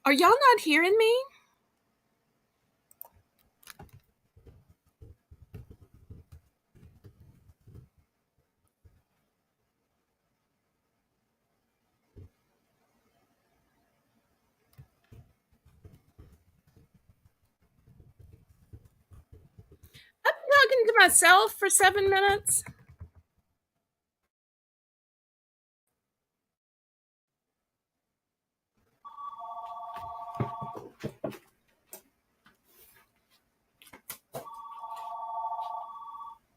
Are y'all not hearing me? I've been talking to myself for 7 minutes.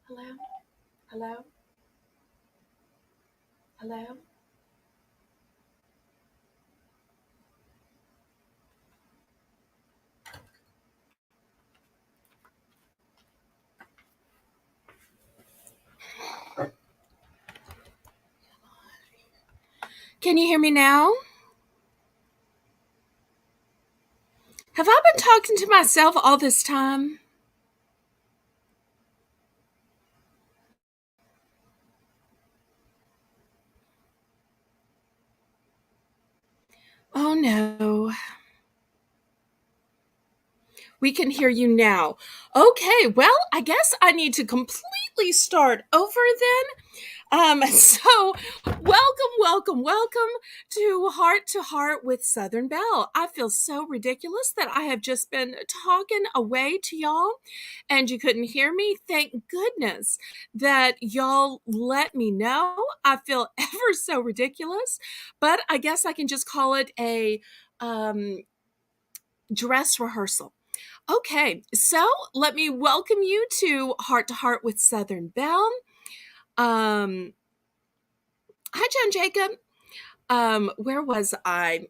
Hello? Hello? Hello? Can you hear me now? Have I been talking to myself all this time? Oh no. We can hear you now. Okay, well, I guess I need to completely start over then. So welcome to Heart with Southern Belle. I feel so ridiculous that I have just been talking away to y'all and you couldn't hear me. Thank goodness that y'all let me know. I feel ever so ridiculous, but I guess I can just call it a um, dress rehearsal. Okay, so let me welcome you to Heart with Southern Belle. Um, Hi, John Jacob. Where was I?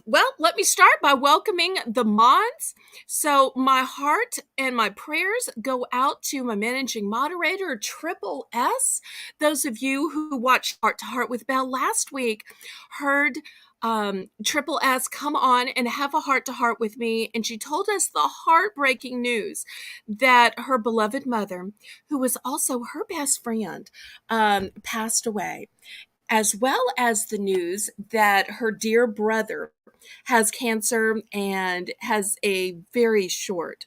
Well, let me start by welcoming the mods. So my heart and my prayers go out to my managing moderator, Triple S. Those of you who watched Heart to Heart with Belle last week heard Triple S come on and have a heart to heart with me, and she told us the heartbreaking news that her beloved mother, who was also her best friend, passed away, as well as the news that her dear brother has cancer and has a very short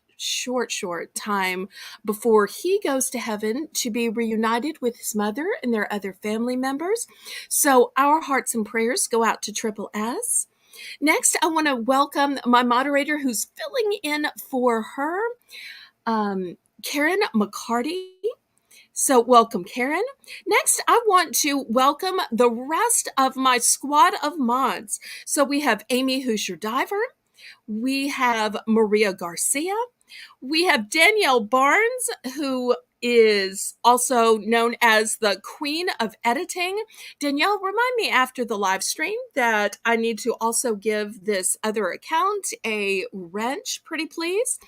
time before he goes to heaven to be reunited with his mother and their other family members. So our hearts and prayers go out to Triple S. Next, I want to welcome my moderator who's filling in for her, Karen McCarty. So, welcome, Karen. Next, I want to welcome the rest of my squad of mods. So, we have Amy Hoosier Diver, we have Maria Garcia, we have Danielle Barnes, who is also known as the Queen of Editing. Danielle, remind me after the live stream that I need to also give this other account a wrench, pretty please.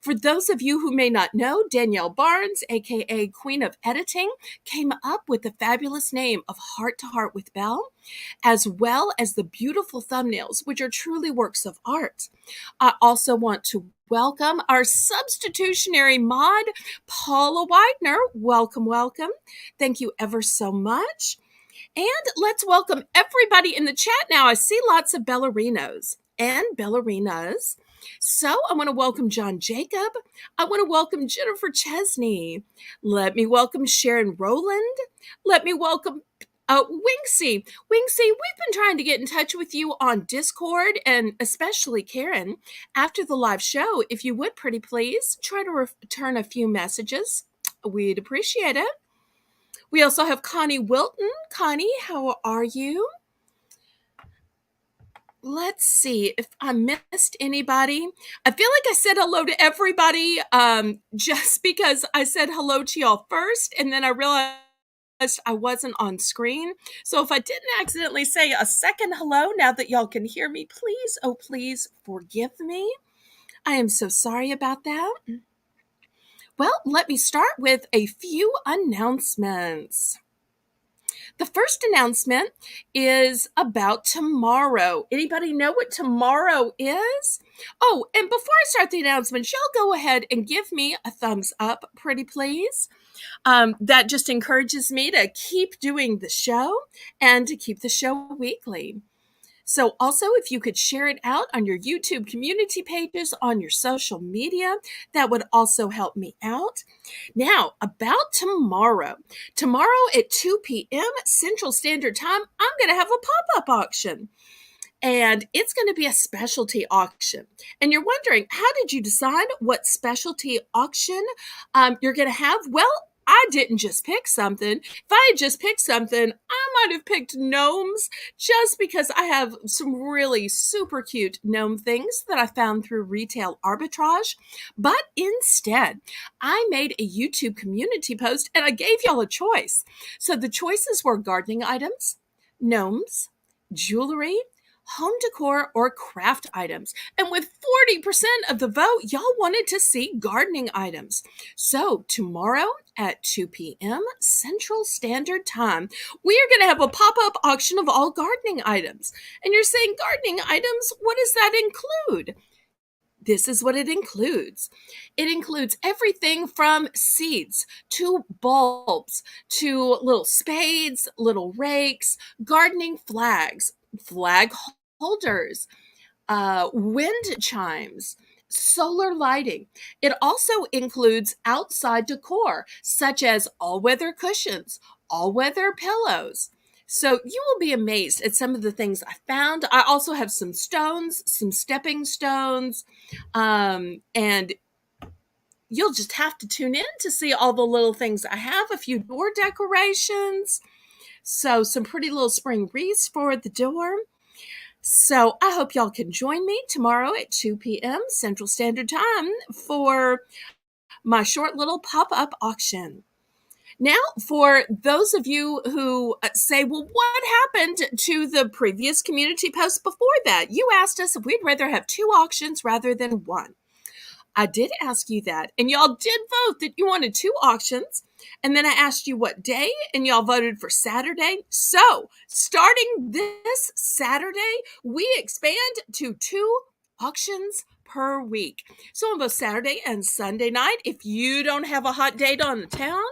For those of you who may not know, Danielle Barnes, aka Queen of Editing, came up with the fabulous name of Heart to Heart with Belle, as well as the beautiful thumbnails, which are truly works of art. I also want to welcome our substitutionary mod, Paula Widener. Welcome. Thank you ever so much. And let's welcome everybody in the chat now. I see lots of ballerinos and ballerinas. So I want to welcome John Jacob. I want to welcome Jennifer Chesney. Let me welcome Sharon Rowland. Let me welcome Winksy. Winksy, we've been trying to get in touch with you on Discord, and especially Karen, after the live show. If you would, pretty please, try to return a few messages. We'd appreciate it. We also have Connie Wilton. Connie, how are you? Let's see if I missed anybody. I feel like I said hello to everybody just because I said hello to y'all first, and then I realized I wasn't on screen. So if I didn't accidentally say a second hello now that y'all can hear me, please, oh please forgive me. I am so sorry about that. Well, let me start with a few announcements. The first announcement is about tomorrow. Anybody know what tomorrow is? Oh, and before I start the announcement, y'all go ahead and give me a thumbs up, pretty please. That just encourages me to keep doing the show and to keep the show weekly. So also, if you could share it out on your YouTube community pages, on your social media, that would also help me out. Now, about tomorrow. Tomorrow at 2 p.m. Central Standard Time, I'm going to have a pop-up auction. And it's going to be a specialty auction. And you're wondering, how did you decide what specialty auction you're going to have? Well, I didn't just pick something. If I had just picked something, I might have picked gnomes just because I have some really super cute gnome things that I found through retail arbitrage. But instead, I made a YouTube community post and I gave y'all a choice. So the choices were gardening items, gnomes, jewelry, home decor, or craft items. And with 40% of the vote, y'all wanted to see gardening items. So tomorrow at 2 p.m. Central Standard Time, we are going to have a pop-up auction of all gardening items. And you're saying gardening items, what does that include? This is what it includes. It includes everything from seeds to bulbs to little spades, little rakes, gardening flags, flag holders, wind chimes, solar lighting. It also includes outside decor, such as all-weather cushions, all-weather pillows. So you will be amazed at some of the things I found. I also have some stones, some stepping stones, and you'll just have to tune in to see all the little things I have. A few door decorations, so some pretty little spring wreaths for the door. So I hope y'all can join me tomorrow at 2 p.m. Central Standard Time for my short little pop-up auction. Now, for those of you who say, well, what happened to the previous community post before that? You asked us if we'd rather have 2 auctions rather than 1. I did ask you that, and y'all did vote that you wanted 2 auctions. And then I asked you what day, and y'all voted for Saturday. So, starting this Saturday, we expand to 2 auctions per week. So, on both Saturday and Sunday night, if you don't have a hot date on the town,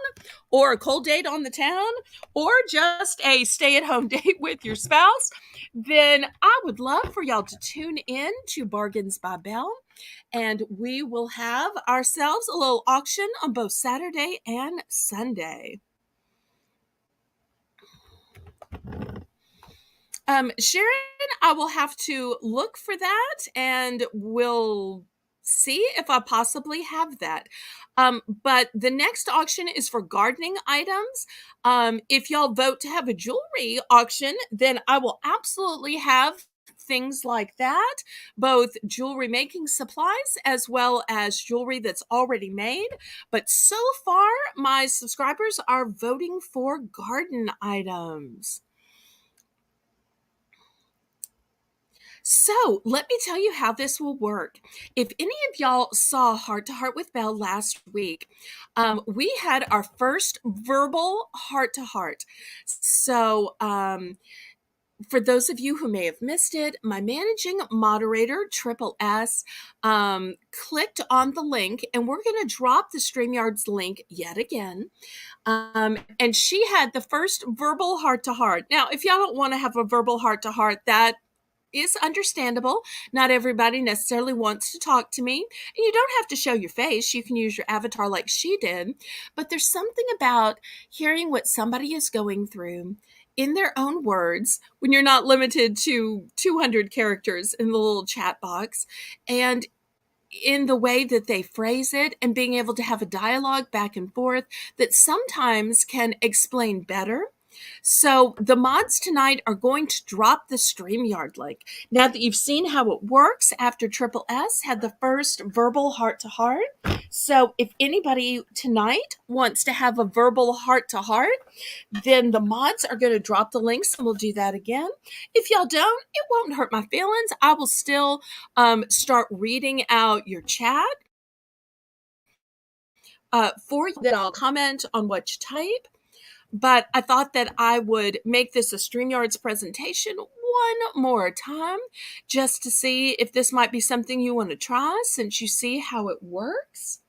or a cold date on the town, or just a stay-at-home date with your spouse, then I would love for y'all to tune in to Bargains by Belle. And we will have ourselves a little auction on both Saturday and Sunday. Sharon, I will have to look for that and we'll see if I possibly have that. But the next auction is for gardening items. If y'all vote to have a jewelry auction, then I will absolutely have things like that, both jewelry making supplies as well as jewelry that's already made. But so far, my subscribers are voting for garden items. So let me tell you how this will work. If any of y'all saw Heart to Heart with Belle last week, we had our first verbal heart to heart. So for those of you who may have missed it, my managing moderator, Triple S, clicked on the link, and we're going to drop the StreamYard's link yet again. And she had the first verbal heart to heart. Now, if y'all don't want to have a verbal heart to heart, that is understandable. Not everybody necessarily wants to talk to me. And you don't have to show your face. You can use your avatar like she did. But there's something about hearing what somebody is going through in their own words when you're not limited to 200 characters in the little chat box, and in the way that they phrase it, and being able to have a dialogue back and forth that sometimes can explain better. So the mods tonight are going to drop the StreamYard link. Now that you've seen how it works after Triple S had the first verbal heart-to-heart. So if anybody tonight wants to have a verbal heart-to-heart, then the mods are going to drop the links, and we'll do that again. If y'all don't, it won't hurt my feelings. I will still start reading out your chat for you. Then I'll comment on what you type. But I thought that I would make this a StreamYard's presentation one more time just to see if this might be something you want to try, since you see how it works.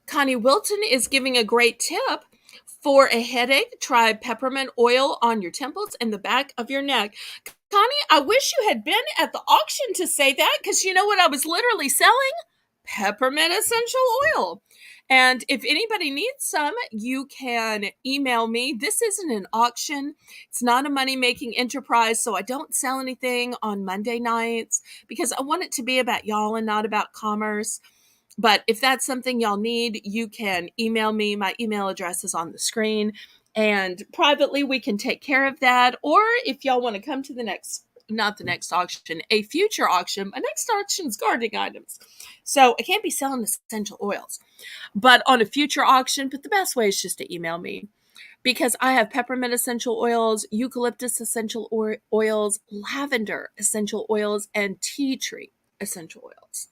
Connie Wilton is giving a great tip. For a headache, try peppermint oil on your temples and the back of your neck. Connie, I wish you had been at the auction to say that, because you know what I was literally selling? Peppermint essential oil. And if anybody needs some, you can email me. This isn't an auction. It's not a money-making enterprise, so I don't sell anything on Monday nights because I want it to be about y'all and not about commerce. But if that's something y'all need, you can email me. My email address is on the screen. And privately, we can take care of that. Or if y'all want to come to the next, not the next auction, a future auction. My next auction is gardening items. So I can't be selling essential oils. But on a future auction, but the best way is just to email me. Because I have peppermint essential oils, eucalyptus essential oils, lavender essential oils, and tea tree essential oils.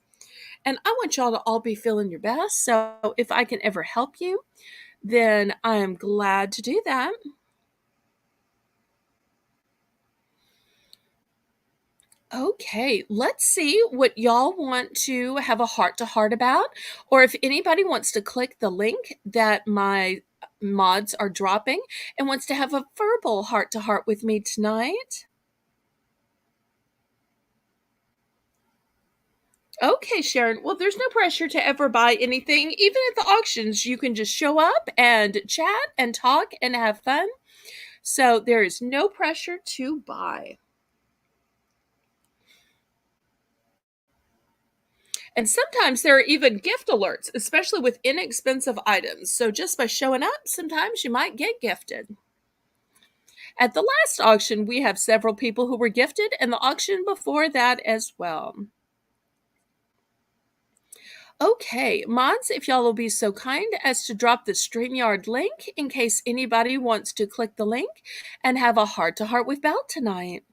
And I want y'all to all be feeling your best. So if I can ever help you, then I'm glad to do that. Okay, let's see what y'all want to have a heart to heart about, or if anybody wants to click the link that my mods are dropping and wants to have a verbal heart to heart with me tonight. Okay, Sharon. Well, there's no pressure to ever buy anything. Even at the auctions, you can just show up and chat and talk and have fun. So there is no pressure to buy. And sometimes there are even gift alerts, especially with inexpensive items. So just by showing up, sometimes you might get gifted. At the last auction, we have several people who were gifted, and the auction before that as well. Okay, mods, if y'all will be so kind as to drop the StreamYard link in case anybody wants to click the link and have a heart to heart with Belle tonight.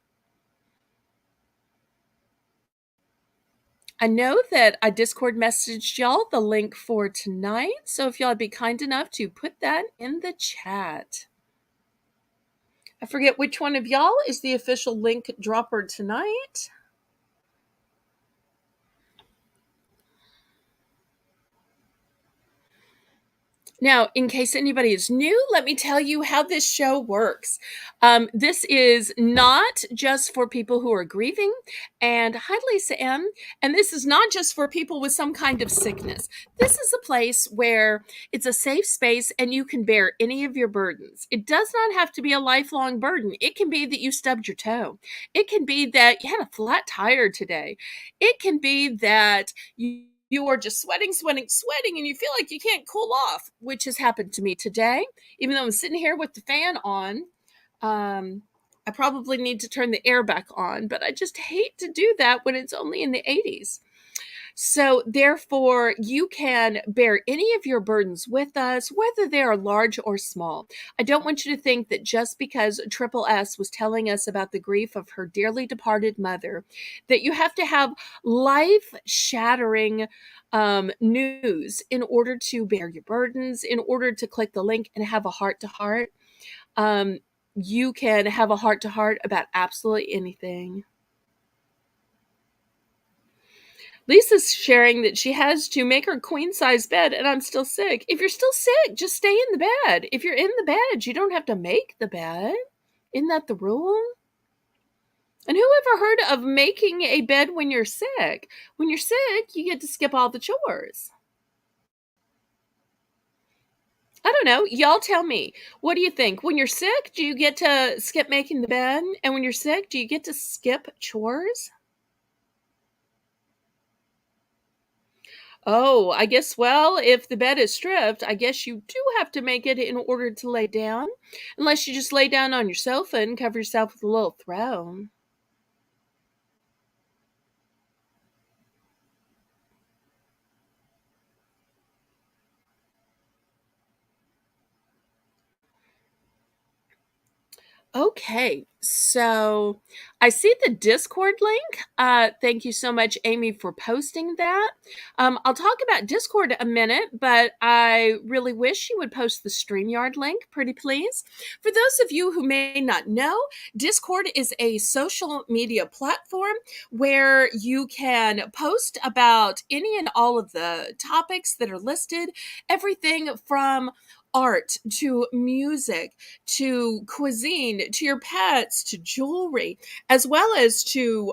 I know that I Discord messaged y'all the link for tonight, so if y'all would be kind enough to put that in the chat. I forget which one of y'all is the official link dropper tonight. Now, in case anybody is new, let me tell you how this show works. This is not just for people who are grieving. And hi, Lisa M. And this is not just for people with some kind of sickness. This is a place where it's a safe space and you can bear any of your burdens. It does not have to be a lifelong burden. It can be that you stubbed your toe. It can be that you had a flat tire today. It can be that you are just sweating, and you feel like you can't cool off, which has happened to me today. Even though I'm sitting here with the fan on, I probably need to turn the air back on, but I just hate to do that when it's only in the 80s. So therefore, you can bear any of your burdens with us, whether they are large or small. I don't want you to think that just because Triple S was telling us about the grief of her dearly departed mother, that you have to have life-shattering news in order to bear your burdens, in order to click the link and have a heart-to-heart. You can have a heart-to-heart about absolutely anything. Lisa's sharing that she has to make her queen size bed and I'm still sick. If you're still sick, just stay in the bed. If you're in the bed, you don't have to make the bed. Isn't that the rule? And who ever heard of making a bed when you're sick? When you're sick, you get to skip all the chores. I don't know. Y'all tell me. What do you think? When you're sick, do you get to skip making the bed? And when you're sick, do you get to skip chores? Oh, I guess, well, if the bed is stripped, I guess you do have to make it in order to lay down. Unless you just lay down on your sofa and cover yourself with a little throw. Okay, so I see the Discord link. Thank you so much, Amy, for posting that. I'll talk about Discord a minute, but I really wish you would post the StreamYard link, pretty please. For those of you who may not know, Discord is a social media platform where you can post about any and all of the topics that are listed, everything from art to music to cuisine to your pets to jewelry, as well as to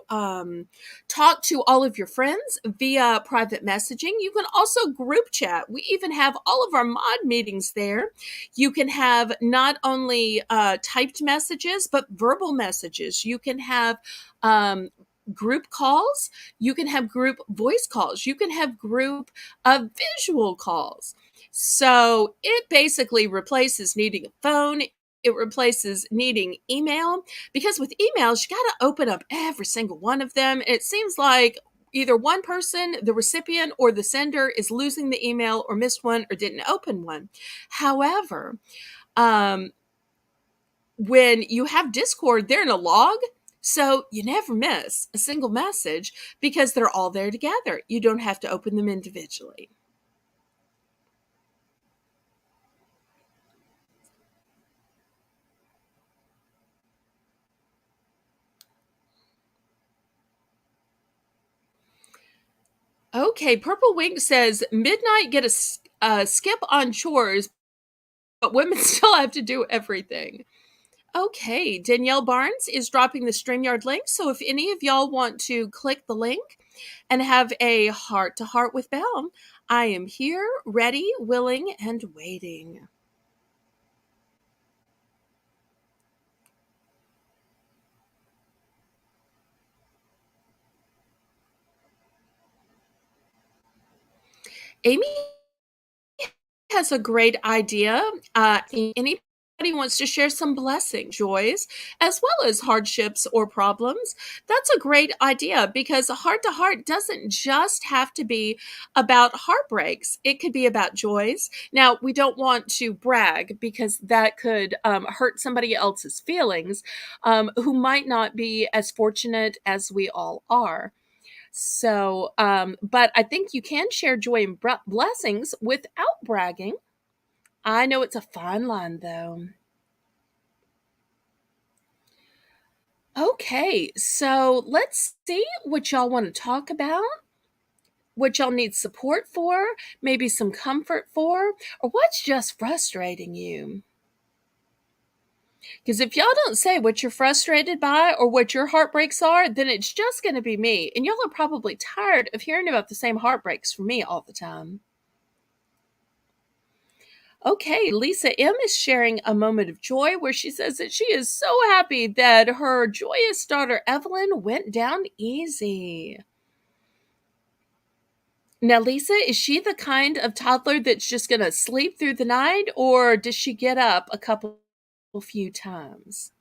talk to all of your friends via private messaging. You can also group chat. We even have all of our mod meetings there. You can have not only typed messages, but verbal messages. You can have group calls. You can have group voice calls. You can have group visual calls. So it basically replaces needing a phone. It replaces needing email, because with emails, you got to open up every single one of them. It seems like either one person, the recipient or the sender, is losing the email or missed one or didn't open one. However, um, when you have Discord, they're in a log. So you never miss a single message because they're all there together. You don't have to open them individually. Okay, Purple Wink says midnight get a skip on chores, but women still have to do everything. Okay, Danielle Barnes is dropping the StreamYard link. So if any of y'all want to click the link and have a heart to heart with Belle, I am here, ready, willing, and waiting. Amy has a great idea. Anybody wants to share some blessings, joys, as well as hardships or problems, that's a great idea, because heart to heart doesn't just have to be about heartbreaks. It could be about joys. Now, we don't want to brag, because that could hurt somebody else's feelings, who might not be as fortunate as we all are. So, but I think you can share joy and blessings without bragging. I know it's a fine line, though. Okay, so let's see what y'all want to talk about, what y'all need support for, maybe some comfort for, or what's just frustrating you. Because if y'all don't say what you're frustrated by or what your heartbreaks are, then it's just going to be me. And y'all are probably tired of hearing about the same heartbreaks from me all the time. Okay, Lisa M is sharing a moment of joy where she says that she is so happy that her joyous daughter Evelyn went down easy. Now, Lisa, is she the kind of toddler that's just going to sleep through the night, or does she get up a few times?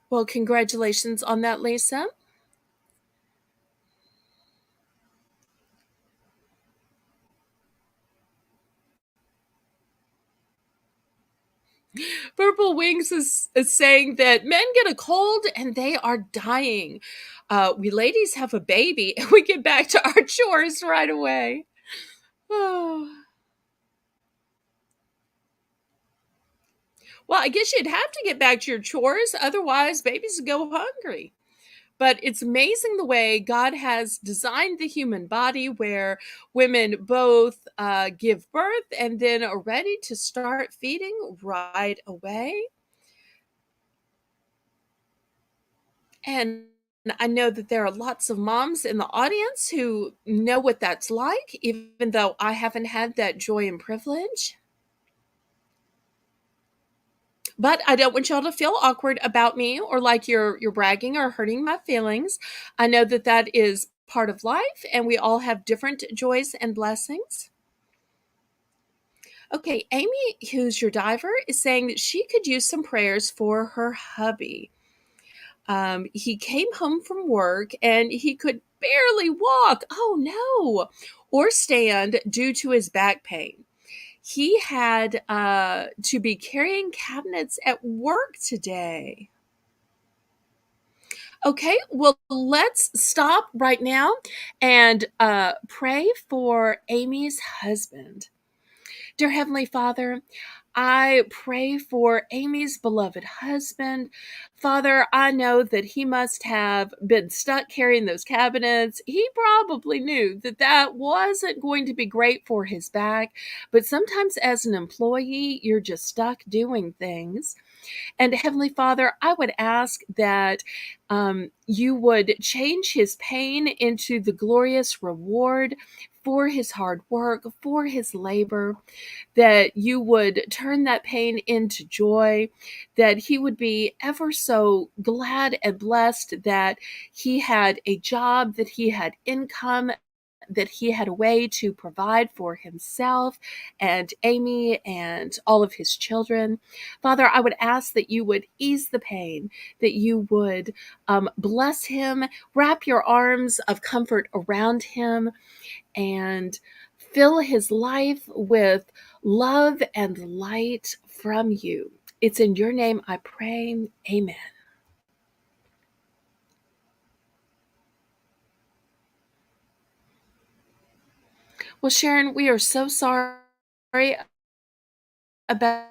Well, congratulations on that, Lisa. Purple Wings is saying that men get a cold and they are dying. We ladies have a baby and we get back to our chores right away. Oh. Well, I guess you'd have to get back to your chores, otherwise babies would go hungry. But it's amazing the way God has designed the human body, where women both give birth and then are ready to start feeding right away. And I know that there are lots of moms in the audience who know what that's like, even though I haven't had that joy and privilege. But I don't want y'all to feel awkward about me or like you're bragging or hurting my feelings. I know that that is part of life, and we all have different joys and blessings. Okay, Amy, who's your diver, is saying that she could use some prayers for her hubby. He came home from work and he could barely walk. Oh no, or stand due to his back pain. He had to be carrying cabinets at work today. Okay, well, let's stop right now and pray for Amy's husband. Dear Heavenly Father, I pray for Amy's beloved husband. Father, I know that he must have been stuck carrying those cabinets. He probably knew that that wasn't going to be great for his back, but sometimes as an employee, you're just stuck doing things. And Heavenly Father, I would ask that you would change his pain into the glorious reward for his hard work, for his labor, that you would turn that pain into joy, that he would be ever so glad and blessed that he had a job, that he had income, that he had a way to provide for himself and Amy and all of his children. Father, I would ask that you would ease the pain, that you would bless him, wrap your arms of comfort around him, and fill his life with love and light from you. It's in your name I pray. Amen. Well, Sharon, we are so sorry about,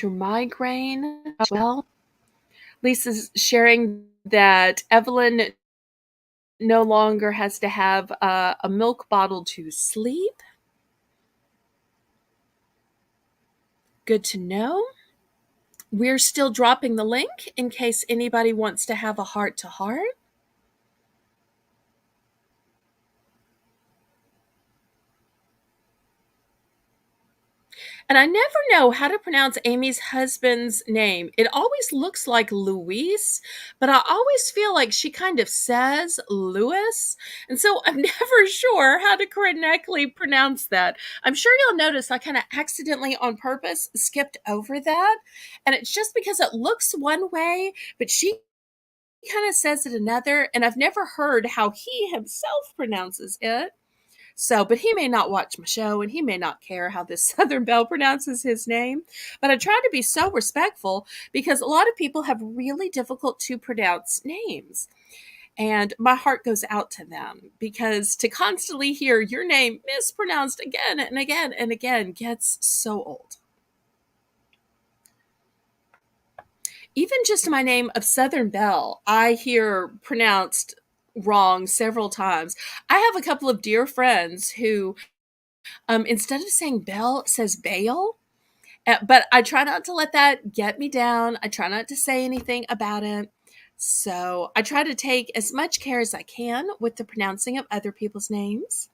your migraine. Well, Lisa's sharing that Evelyn no longer has to have a milk bottle to sleep. Good to know. We're still dropping the link in case anybody wants to have a heart to heart. And I never know how to pronounce Amy's husband's name. It always looks like Luis, but I always feel like she kind of says Louis. And so I'm never sure how to correctly pronounce that. I'm sure you'll notice I kind of accidentally on purpose skipped over that. And it's just because it looks one way, but she kind of says it another. And I've never heard how he himself pronounces it. So, but he may not watch my show and he may not care how this Southern Belle pronounces his name. But I try to be so respectful because a lot of people have really difficult to pronounce names. And my heart goes out to them because to constantly hear your name mispronounced again and again and again gets so old. Even just my name of Southern Belle, I hear pronounced wrong several times. I have a couple of dear friends who instead of saying Belle, says Bale. But I try not to let that get me down. I try not to say anything about it. So I try to take as much care as I can with the pronouncing of other people's names.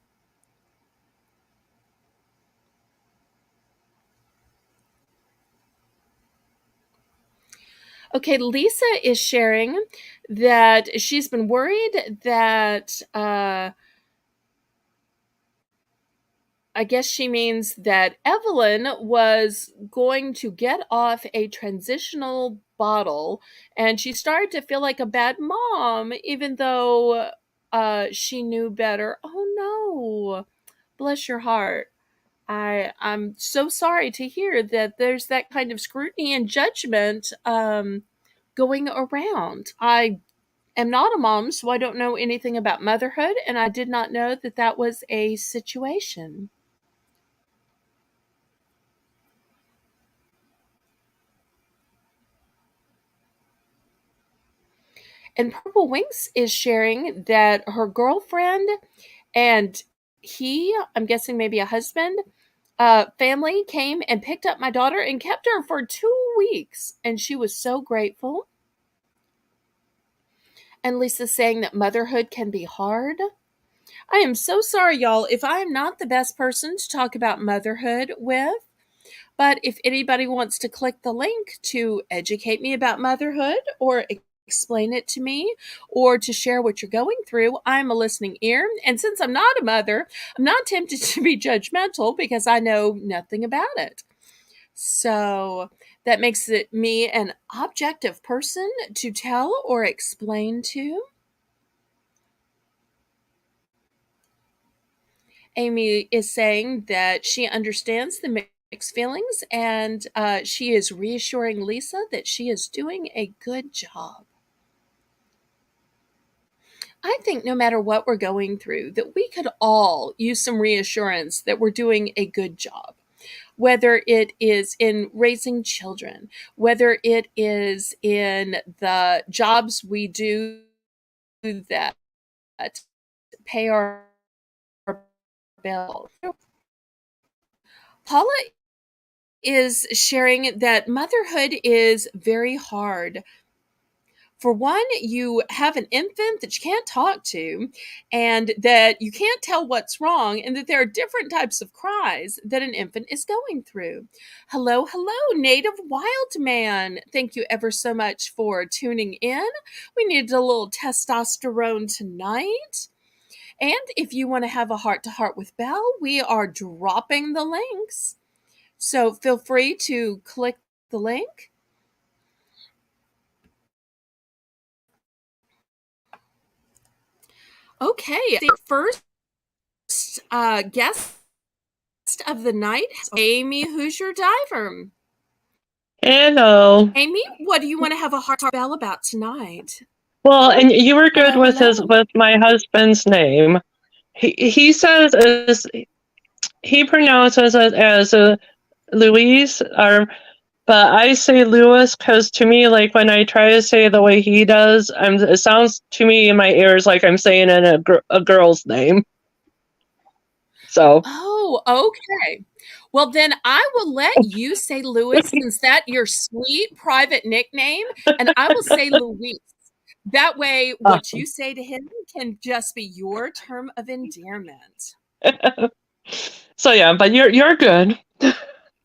Okay, Lisa is sharing that she's been worried that I guess she means that Evelyn was going to get off a transitional bottle and she started to feel like a bad mom, even though she knew better. Oh no, bless your heart. I'm so sorry to hear that there's that kind of scrutiny and judgment going around. I am not a mom, so I don't know anything about motherhood, and I did not know that that was a situation. And Purple Wings is sharing that her girlfriend and I'm guessing maybe a husband, family came and picked up my daughter and kept her for 2 weeks. And she was so grateful. And Lisa's saying that motherhood can be hard. I am so sorry, y'all, if I am not the best person to talk about motherhood with. But if anybody wants to click the link to educate me about motherhood or explain it to me or to share what you're going through, I'm a listening ear. And since I'm not a mother, I'm not tempted to be judgmental because I know nothing about it. So that makes it me an objective person to tell or explain to. Amy is saying that she understands the mixed feelings and she is reassuring Lisa that she is doing a good job. I think no matter what we're going through, that we could all use some reassurance that we're doing a good job. whether it is in raising children, whether it is in the jobs we do that pay our bill. Paula is sharing that motherhood is very hard. For one, you have an infant that you can't talk to, and that you can't tell what's wrong, and that there are different types of cries that an infant is going through. Hello, hello, Native Wild Man. Thank you ever so much for tuning in. We needed a little testosterone tonight. And if you want to have a heart to heart with Belle, we are dropping the links. So feel free to click the link. Okay, the first guest of the night, Amy Hoosier Diver. Hello. Amy, what do you want to have a heart to Belle about tonight? Well, and you were good Hello, with hello. with my husband's name. He says he pronounces it as Louise, or but I say Lewis because to me, like when I try to say it the way he does, it sounds to me in my ears like I'm saying it a girl's name. So. Oh, okay. Well, then I will let you say Louis, since that's your sweet private nickname, and I will say Louise. That way, what you say to him can just be your term of endearment. So yeah, but you're good.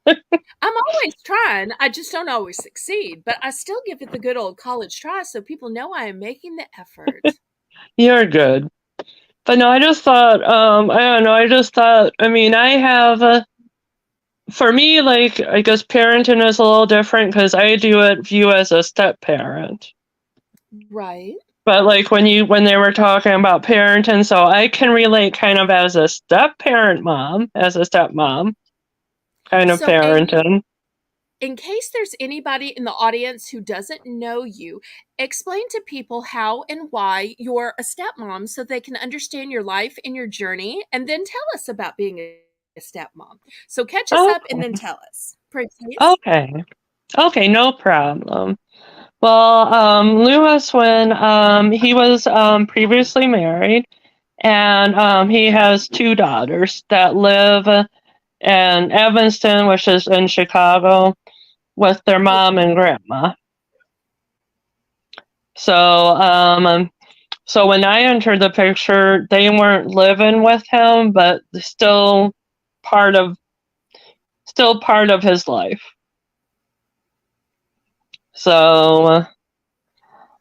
I'm always trying. I just don't always succeed, but I still give it the good old college try so people know I am making the effort. You're good. But no, I just thought, I don't know, I just thought, I mean, I have, for me, like, I guess parenting is a little different because I view as a step parent. Right. But like when they were talking about parenting, so I can relate kind of as a step parent mom, as a stepmom kind of So, Amy, parenting. in case there's anybody in the audience who doesn't know you, explain to people how and why you're a stepmom so they can understand your life and your journey, and then tell us about being a stepmom. So, catch us up and then Okay. tell us. Please. Okay. Okay, no problem. Well, Lewis, when he was previously married, and he has two daughters that live in Evanston, which is in Chicago, with their mom and grandma. So, so when I entered the picture, they weren't living with him, but part of still part of his life. So,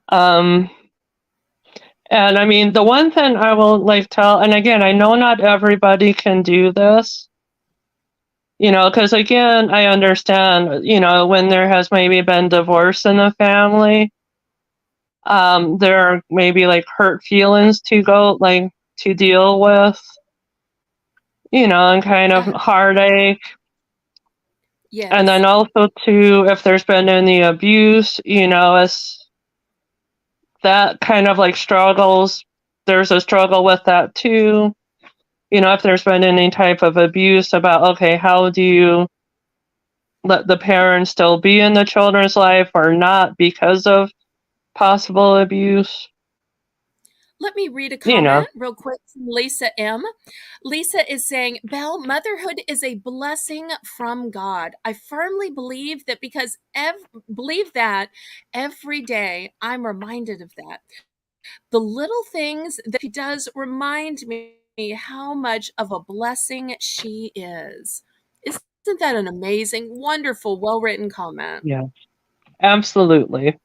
um, and I mean, the one thing I will like tell, and again, I know not everybody can do this, because again, I understand, when there has maybe been divorce in the family, there are maybe like hurt feelings to deal with, and kind of Uh, heartache. And yes. then also too, if there's been any abuse, as that kind of like struggles, there's a struggle with that too. If there's been any type of abuse about, okay, how do you let the parents still be in the children's life or not because of possible abuse? Let me read a You know, comment real quick from Lisa M. Lisa is saying, Belle, motherhood is a blessing from God. I firmly believe that believe that every day I'm reminded of that. The little things that she does remind me how much of a blessing she is. Isn't that an amazing, wonderful, well-written comment? yeah, absolutely.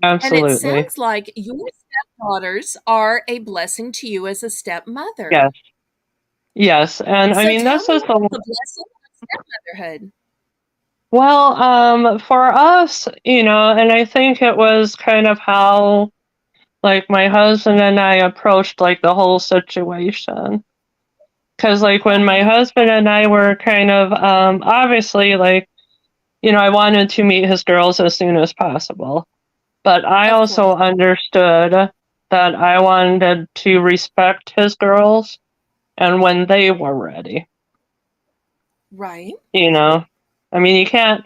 And it Absolutely. sounds like your stepdaughters are a blessing to you as a stepmother. Yes. Yes. And I So mean, tell this me is about the blessing of stepmotherhood. well, for us, and I think it was kind of how, like, my husband and I approached, like, the whole situation. Because, like, when my Uh-huh. husband and I were kind of, obviously, like, I wanted to meet his girls as soon as possible. But I Of also course. understood that I wanted to respect his girls and when they were ready. Right. you know. I mean, you can't,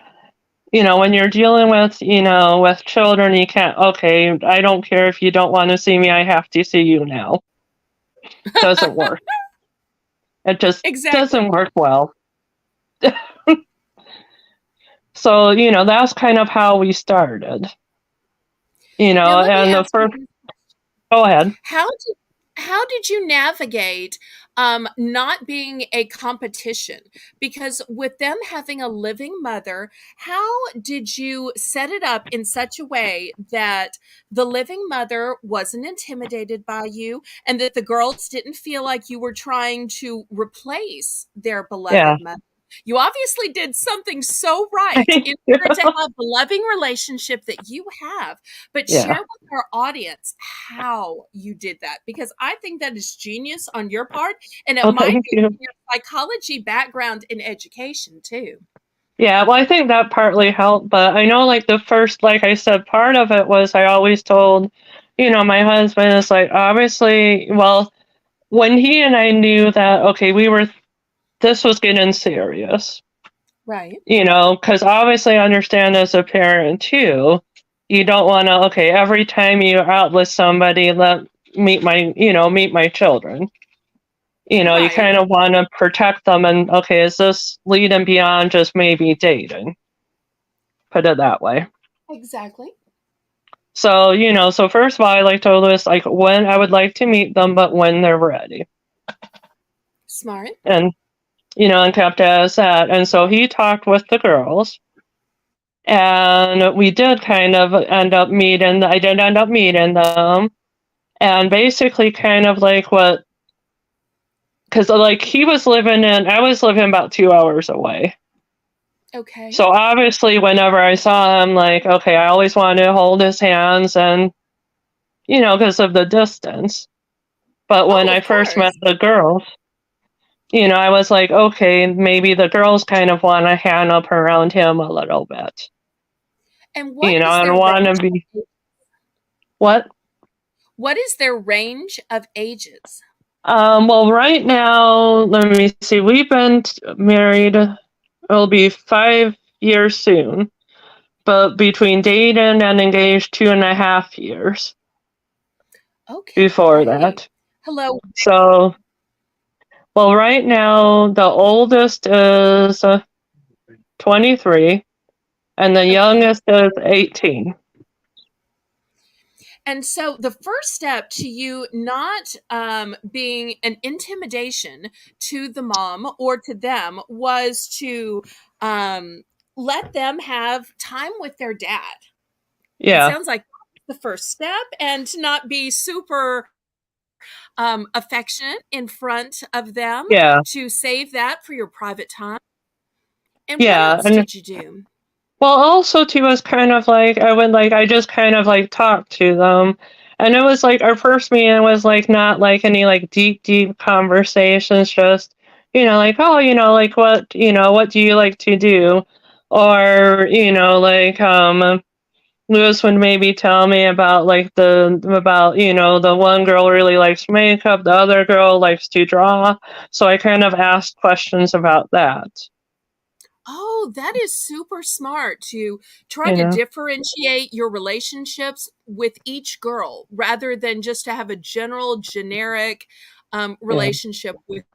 when you're dealing with, with children, you can't, okay, I don't care if you don't want to see me, I have to see you now. Doesn't work. It just doesn't Exactly. work well. So, that's kind of how we started, Now let me and the ask you first, this. go ahead. How did you navigate not being a competition? Because with them having a living mother, how did you set it up in such a way that the living mother wasn't intimidated by you and that the girls didn't feel like you were trying to replace their Yeah. beloved mother? You obviously did something so right in order to have the loving relationship that you have, but share Yeah. with our audience how you did that, because I think that is genius on your part, and it Oh, might thank be you. your psychology background in education too. Yeah, well, I think that partly helped, but I know, like, the first, like I said, part of it was I always told, my husband is like, obviously, well, when he and I knew that, okay, this was getting serious, Right. because obviously I understand as a parent too, you don't want to, okay, every time you're out with somebody, meet my children. You Right. kind of want to protect them and, okay, is this leading beyond just maybe dating? Put it that way. Exactly. So, so first of all, I like told us like when I would like to meet them, but when they're ready. Smart. And, and kept as that. And so he talked with the girls and we did kind of end up meeting, I did end up meeting them. And basically kind of like because like I was living about 2 hours away. Okay. So obviously whenever I saw him, like, okay, I always wanted to hold his hands and, because of the distance. But when Oh, I of first met course. the girls, I was like, okay, maybe the girls kind of want to hand up around him a little bit, And what is and their want to range? be what? What is their range of ages? Well, right now, let me see. We've been married. It'll be 5 years soon, but between dating and engaged, 2.5 years Okay, before great. that. Hello. So, well, right now, the oldest is 23, and the Okay. youngest is 18. And so the first step to you not being an intimidation to the mom or to them was to um, let them have time with their dad. It Yeah, sounds like the first step, and to not be super affectionate in front of them, yeah, to save that for your private time. And what yeah. else And did you do? well, also too was kind of like I just kind of like talked to them, and it was like our first meeting was like not like any like deep conversations, just like, oh, like what do you like to do, or like Lewis would maybe tell me about like the one girl really likes makeup, the other girl likes to draw, so I kind of asked questions about that, Oh, that is super smart to try you to know. differentiate your relationships with each girl rather than just to have a general, generic Yeah, relationship with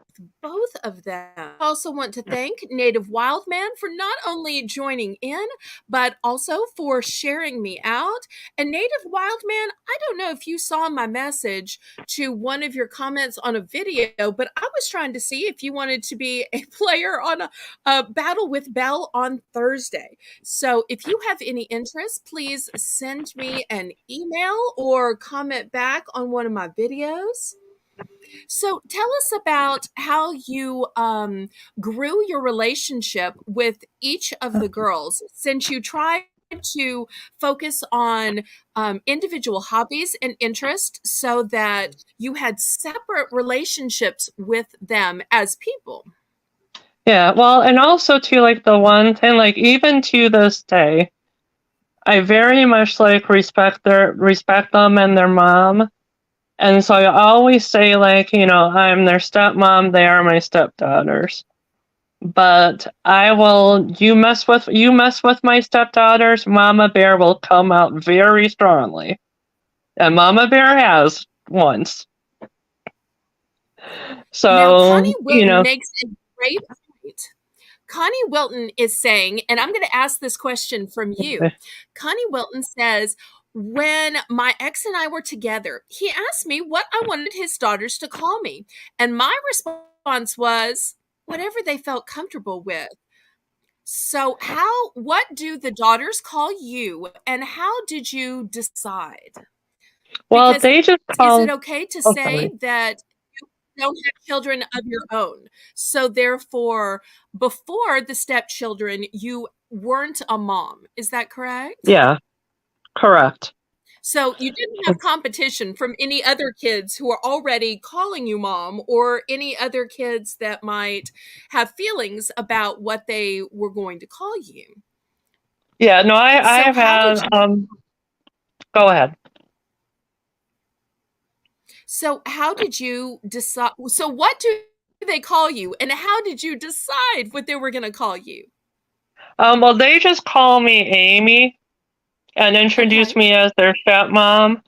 both of them. I also want to thank Native Wildman for not only joining in, but also for sharing me out. And Native Wildman, I don't know if you saw my message to one of your comments on a video, but I was trying to see if you wanted to be a player on a Battle with Belle on Thursday. So if you have any interest, please send me an email or comment back on one of my videos. So tell us about how you grew your relationship with each of the girls, since you tried to focus on individual hobbies and interests so that you had separate relationships with them as people. yeah. Well, and also too, like the one thing, like even to this day, I very much like respect them and their mom. And so I always say like, I'm their stepmom, they are my stepdaughters. But you mess with my stepdaughters, Mama Bear will come out very strongly. And Mama Bear has once. Now, So, Connie Wilton makes a great point. Connie Wilton is saying, and I'm going to ask this question from you. Connie Wilton says, when my ex and I were together, he asked me what I wanted his daughters to call me. And my response was, whatever they felt comfortable with. So, what do the daughters call you, and how did you decide? well, Because they just is it call. okay to Oh, say sorry. that don't have children of your own? So therefore, before the stepchildren, you weren't a mom. Is that correct? Yeah, correct. So you didn't have competition from any other kids who are already calling you mom or any other kids that might have feelings about what they were going to call you. Yeah, no, I So have how did had. you Go ahead. so how did you decide so what do they call you and how did you decide what they were going to call you? Well, they just call me Amy and introduce Okay. me as their stepmom.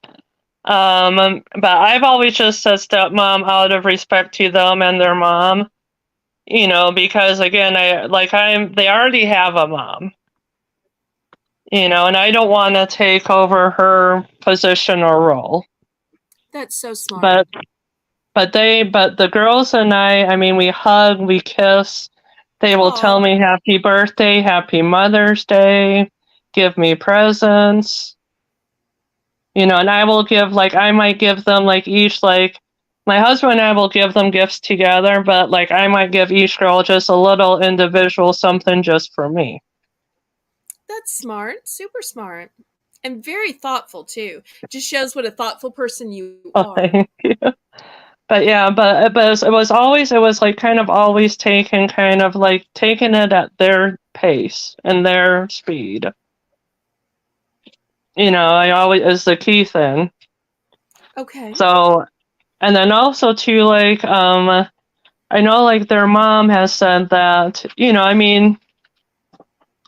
But I've always just said stepmom out of respect to them and their mom. Because again, they already have a mom. And I don't want to take over her position or role. That's so smart. But but the girls and I mean, we hug, we kiss. They will tell Oh, me happy birthday, happy Mother's Day, give me presents. And I might give them each my husband and I will give them gifts together, but I might give each girl just a little individual something just for me. that's smart. Super smart. And very thoughtful too. Just shows what a thoughtful person you are. But yeah, it was kind of always taking it at their pace and their speed. I always is the key thing. Okay. So, and then also too, I know their mom has said that, I mean,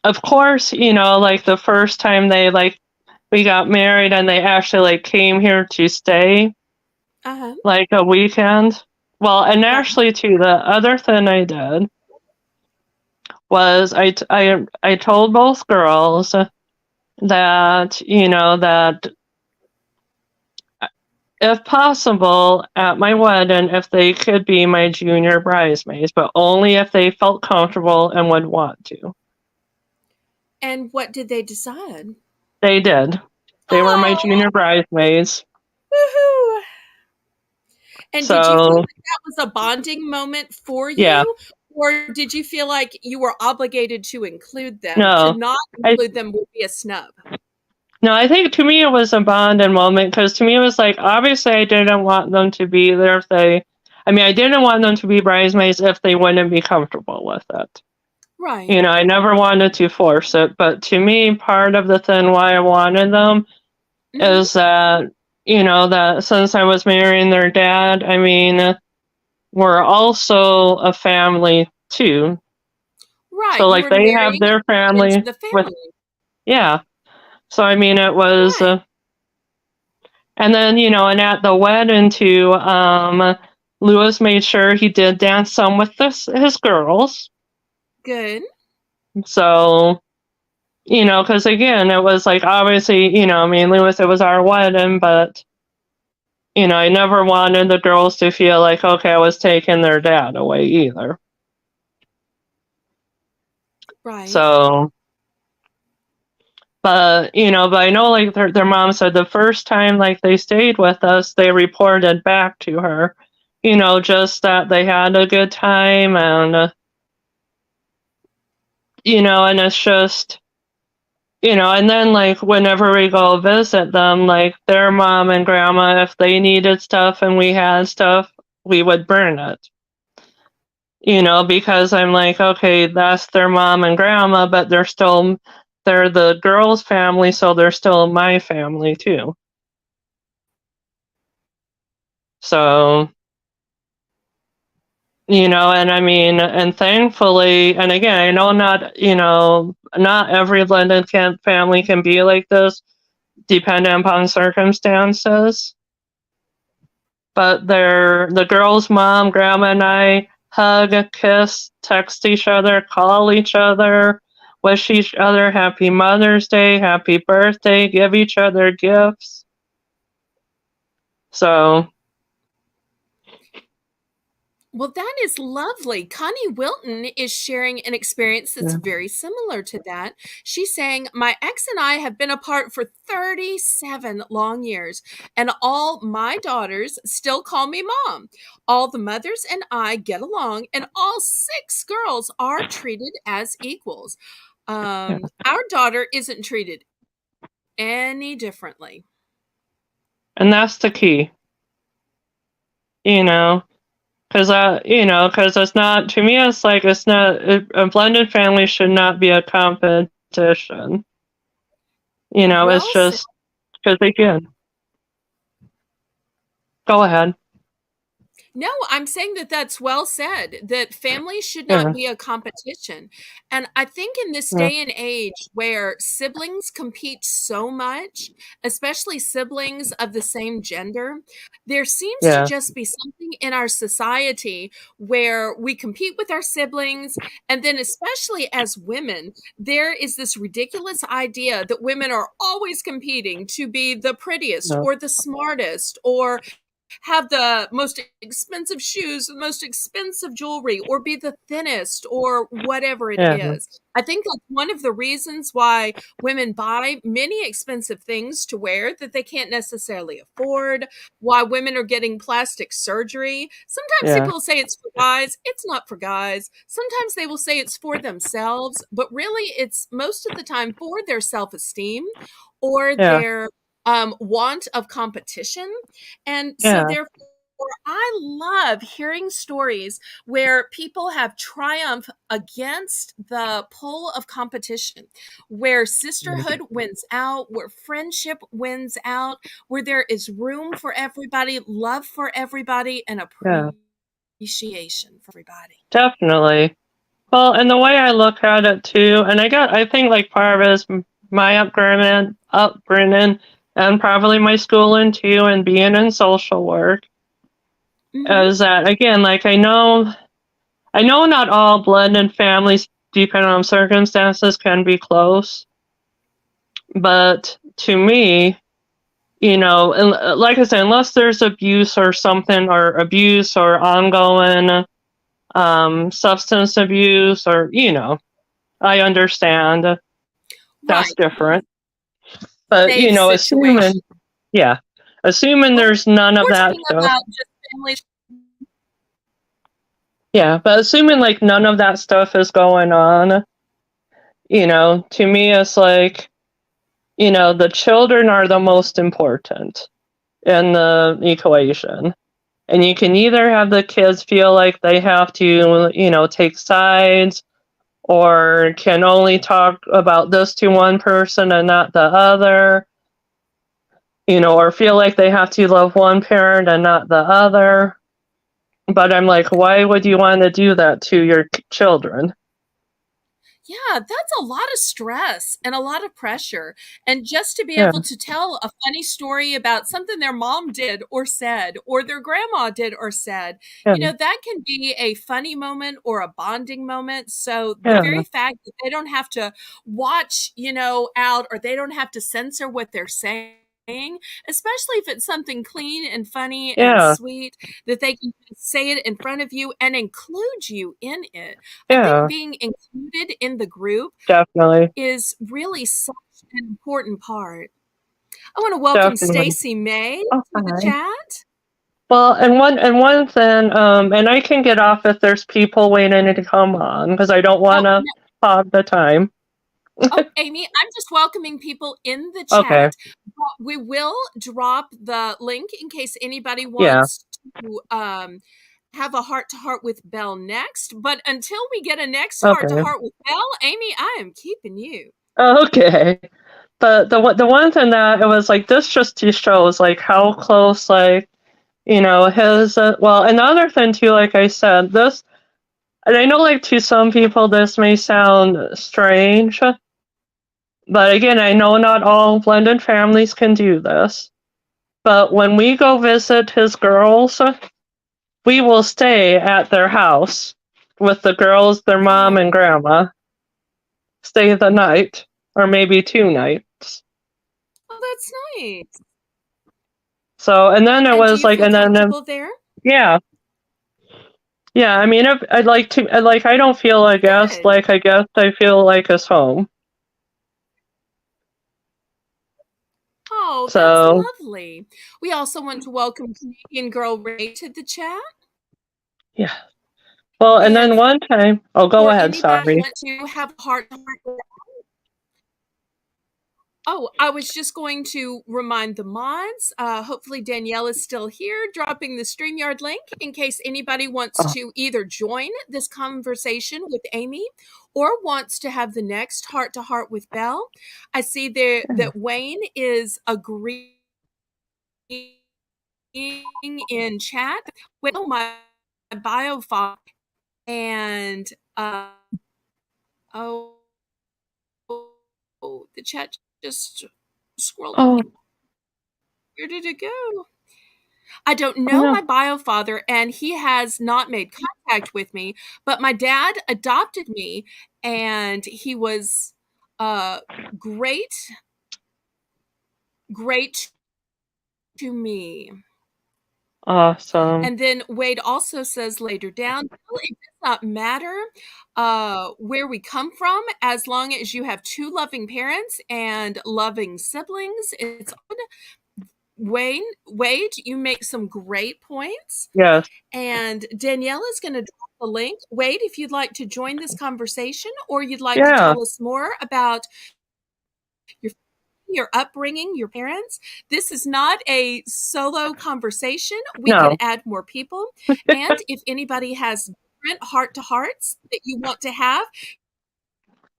of course, the first time we got married and they actually came here to stay Uh-huh. a weekend. Well, and Right. actually too, the other thing I did was I told both girls that, that if possible at my wedding, if they could be my junior bridesmaids, but only if they felt comfortable and would want to. And what did they decide? They did. They were my Oh, junior bridesmaids. woohoo. And did you feel So, like that was a bonding moment for yeah, you? Or did you feel like you were obligated to include them? To no. not I include them would be a snub. No, I think to me it was a bonding moment because to me it was obviously I didn't want them to be there if they, I mean, I didn't want them to be bridesmaids if they wouldn't be comfortable with it. Right. I never wanted to force it, but to me, part of the thing why I wanted them Hmm. is that, that since I was marrying their dad, I mean, we're also a family too. Right. So, You were they have marrying their into family the with, family. yeah. So, I mean, it was, Right. and then, and at the wedding too, Lewis made sure he did dance some with his girls. Good. So, because again, it was obviously, I mean, Lewis, it was our wedding, but, I never wanted the girls to feel okay, I was taking their dad away either. Right. So, but I know their mom said the first time they stayed with us, they reported back to her, just that they had a good time and, and it's just, and then whenever we go visit them, their mom and grandma, if they needed stuff and we had stuff, we would burn it. Because I'm okay, that's their mom and grandma, but they're the girls' family, so they're still my family too. So, And I mean, and thankfully, and again, I know not every blended family can be like this, depending upon circumstances. But the girl's mom, grandma, and I hug, kiss, text each other, call each other, wish each other happy Mother's Day, happy birthday, give each other gifts. So, Well, that is lovely. Connie Wilton is sharing an experience that's yeah, very similar to that. She's saying, my ex and I have been apart for 37 long years, and all my daughters still call me mom. All the mothers and I get along, and all 6 girls are treated as equals. yeah. Our daughter isn't treated any differently. And that's the key, you know. Because it's not, to me, it's like, it's not, a blended family should not be a competition. It's Well said. just, because again, go ahead. No, I'm saying that that's well said, that families should not Yeah, be a competition. And I think in this yeah, day and age where siblings compete so much, especially siblings of the same gender, there seems to yeah, just be something in our society where we compete with our siblings. And then, especially as women, there is this ridiculous idea that women are always competing to be the prettiest yeah, or the smartest or have the most expensive shoes, the most expensive jewelry, or be the thinnest, or whatever it yeah, is. I think that's one of the reasons why women buy many expensive things to wear that they can't necessarily afford, why women are getting plastic surgery. Sometimes yeah, people will say it's for guys. It's not for guys. Sometimes they will say it's for themselves, but really it's most of the time for their self-esteem or yeah, their want of competition. And so, yeah, therefore, I love hearing stories where people have triumphed against the pull of competition, where sisterhood wins out, where friendship wins out, where there is room for everybody, love for everybody, and yeah, appreciation for everybody. definitely. Well, and the way I look at it too, and I think like part of it is my upbringing, and probably my schooling too, and being in social work, Hmm. is that again, like I know not all blended families, depending on circumstances, can be close, but to me, and like I said, unless there's abuse or something, or abuse or ongoing substance abuse, or I understand that's Right. different. But Safe situation. yeah, assuming Well, there's none of we're that talking stuff. about just families. Yeah, but assuming like none of that stuff is going on, to me it's like, the children are the most important in the equation. And you can either have the kids feel like they have to, take sides, or can only talk about this to one person and not the other, or feel like they have to love one parent and not the other. But I'm like, why would you want to do that to your children? Yeah, that's a lot of stress and a lot of pressure. And just to be Yeah, able to tell a funny story about something their mom did or said, or their grandma did or said, yeah, that can be a funny moment or a bonding moment. So the yeah, very fact that they don't have to watch, out, or they don't have to censor what they're saying, especially if it's something clean and funny and yeah, sweet, that they can say it in front of you and include you in it. I think yeah, being included in the group definitely, is really such an important part. I want to welcome definitely. Stacy May Oh, to the hi. chat. Well, and one thing, and I can get off if there's people waiting to come on, because I don't want Oh, to no. hog the time. Oh, Amy, I'm just welcoming people in the Okay, chat. But we will drop the link in case anybody yeah, wants to have a heart to heart with Belle next. But until we get a next heart to okay, heart with Belle, Amy, I am keeping you. okay. But the one thing that it was like, this just shows like how close, like, you know, his, well, another thing too, like I said, this, and I know like to some people this may sound strange, but again, I know not all blended families can do this. But when we go visit his girls, we will stay at their house with the girls, their mom, and Oh, grandma. Stay the night, or maybe 2 nights. oh, that's nice. So, and then it And do was you like, feel and then, comfortable there? yeah, yeah. I mean, if, I'd like to, like, I don't feel a guest. Good. Like, I guess I feel like it's home. Oh, that's So, lovely. We also want to welcome Canadian Girl Ray to the chat. yeah. Well, and And then one time, oh, go for ahead. anybody who Sorry. wants to have a heart to heart. Oh, I was just going to remind the mods. Hopefully, Danielle is still here, dropping the StreamYard link in case anybody wants Oh, to either join this conversation with Amy or wants to have the next heart to heart with Belle. I see there yeah. that Wayne is agreeing in chat. Wait, oh, my bio file and oh, the chat just scrolled away. Oh, Where did it go? I don't oh know no. my bio father, and he has not made contact with me, but my dad adopted me, and he was uh, great, great to me. Awesome. And then Wade also says later down, "Well, it does not matter where we come from, as long as you have two loving parents and loving siblings. It's Wade, you make some great points. Yes. And Danielle is going to drop the link. Wade, if you'd like to join this conversation or you'd like to Yeah. tell us more about your your upbringing, your parents, this is not a solo conversation. We can No. add more people. And if anybody has different heart to hearts that you want to have,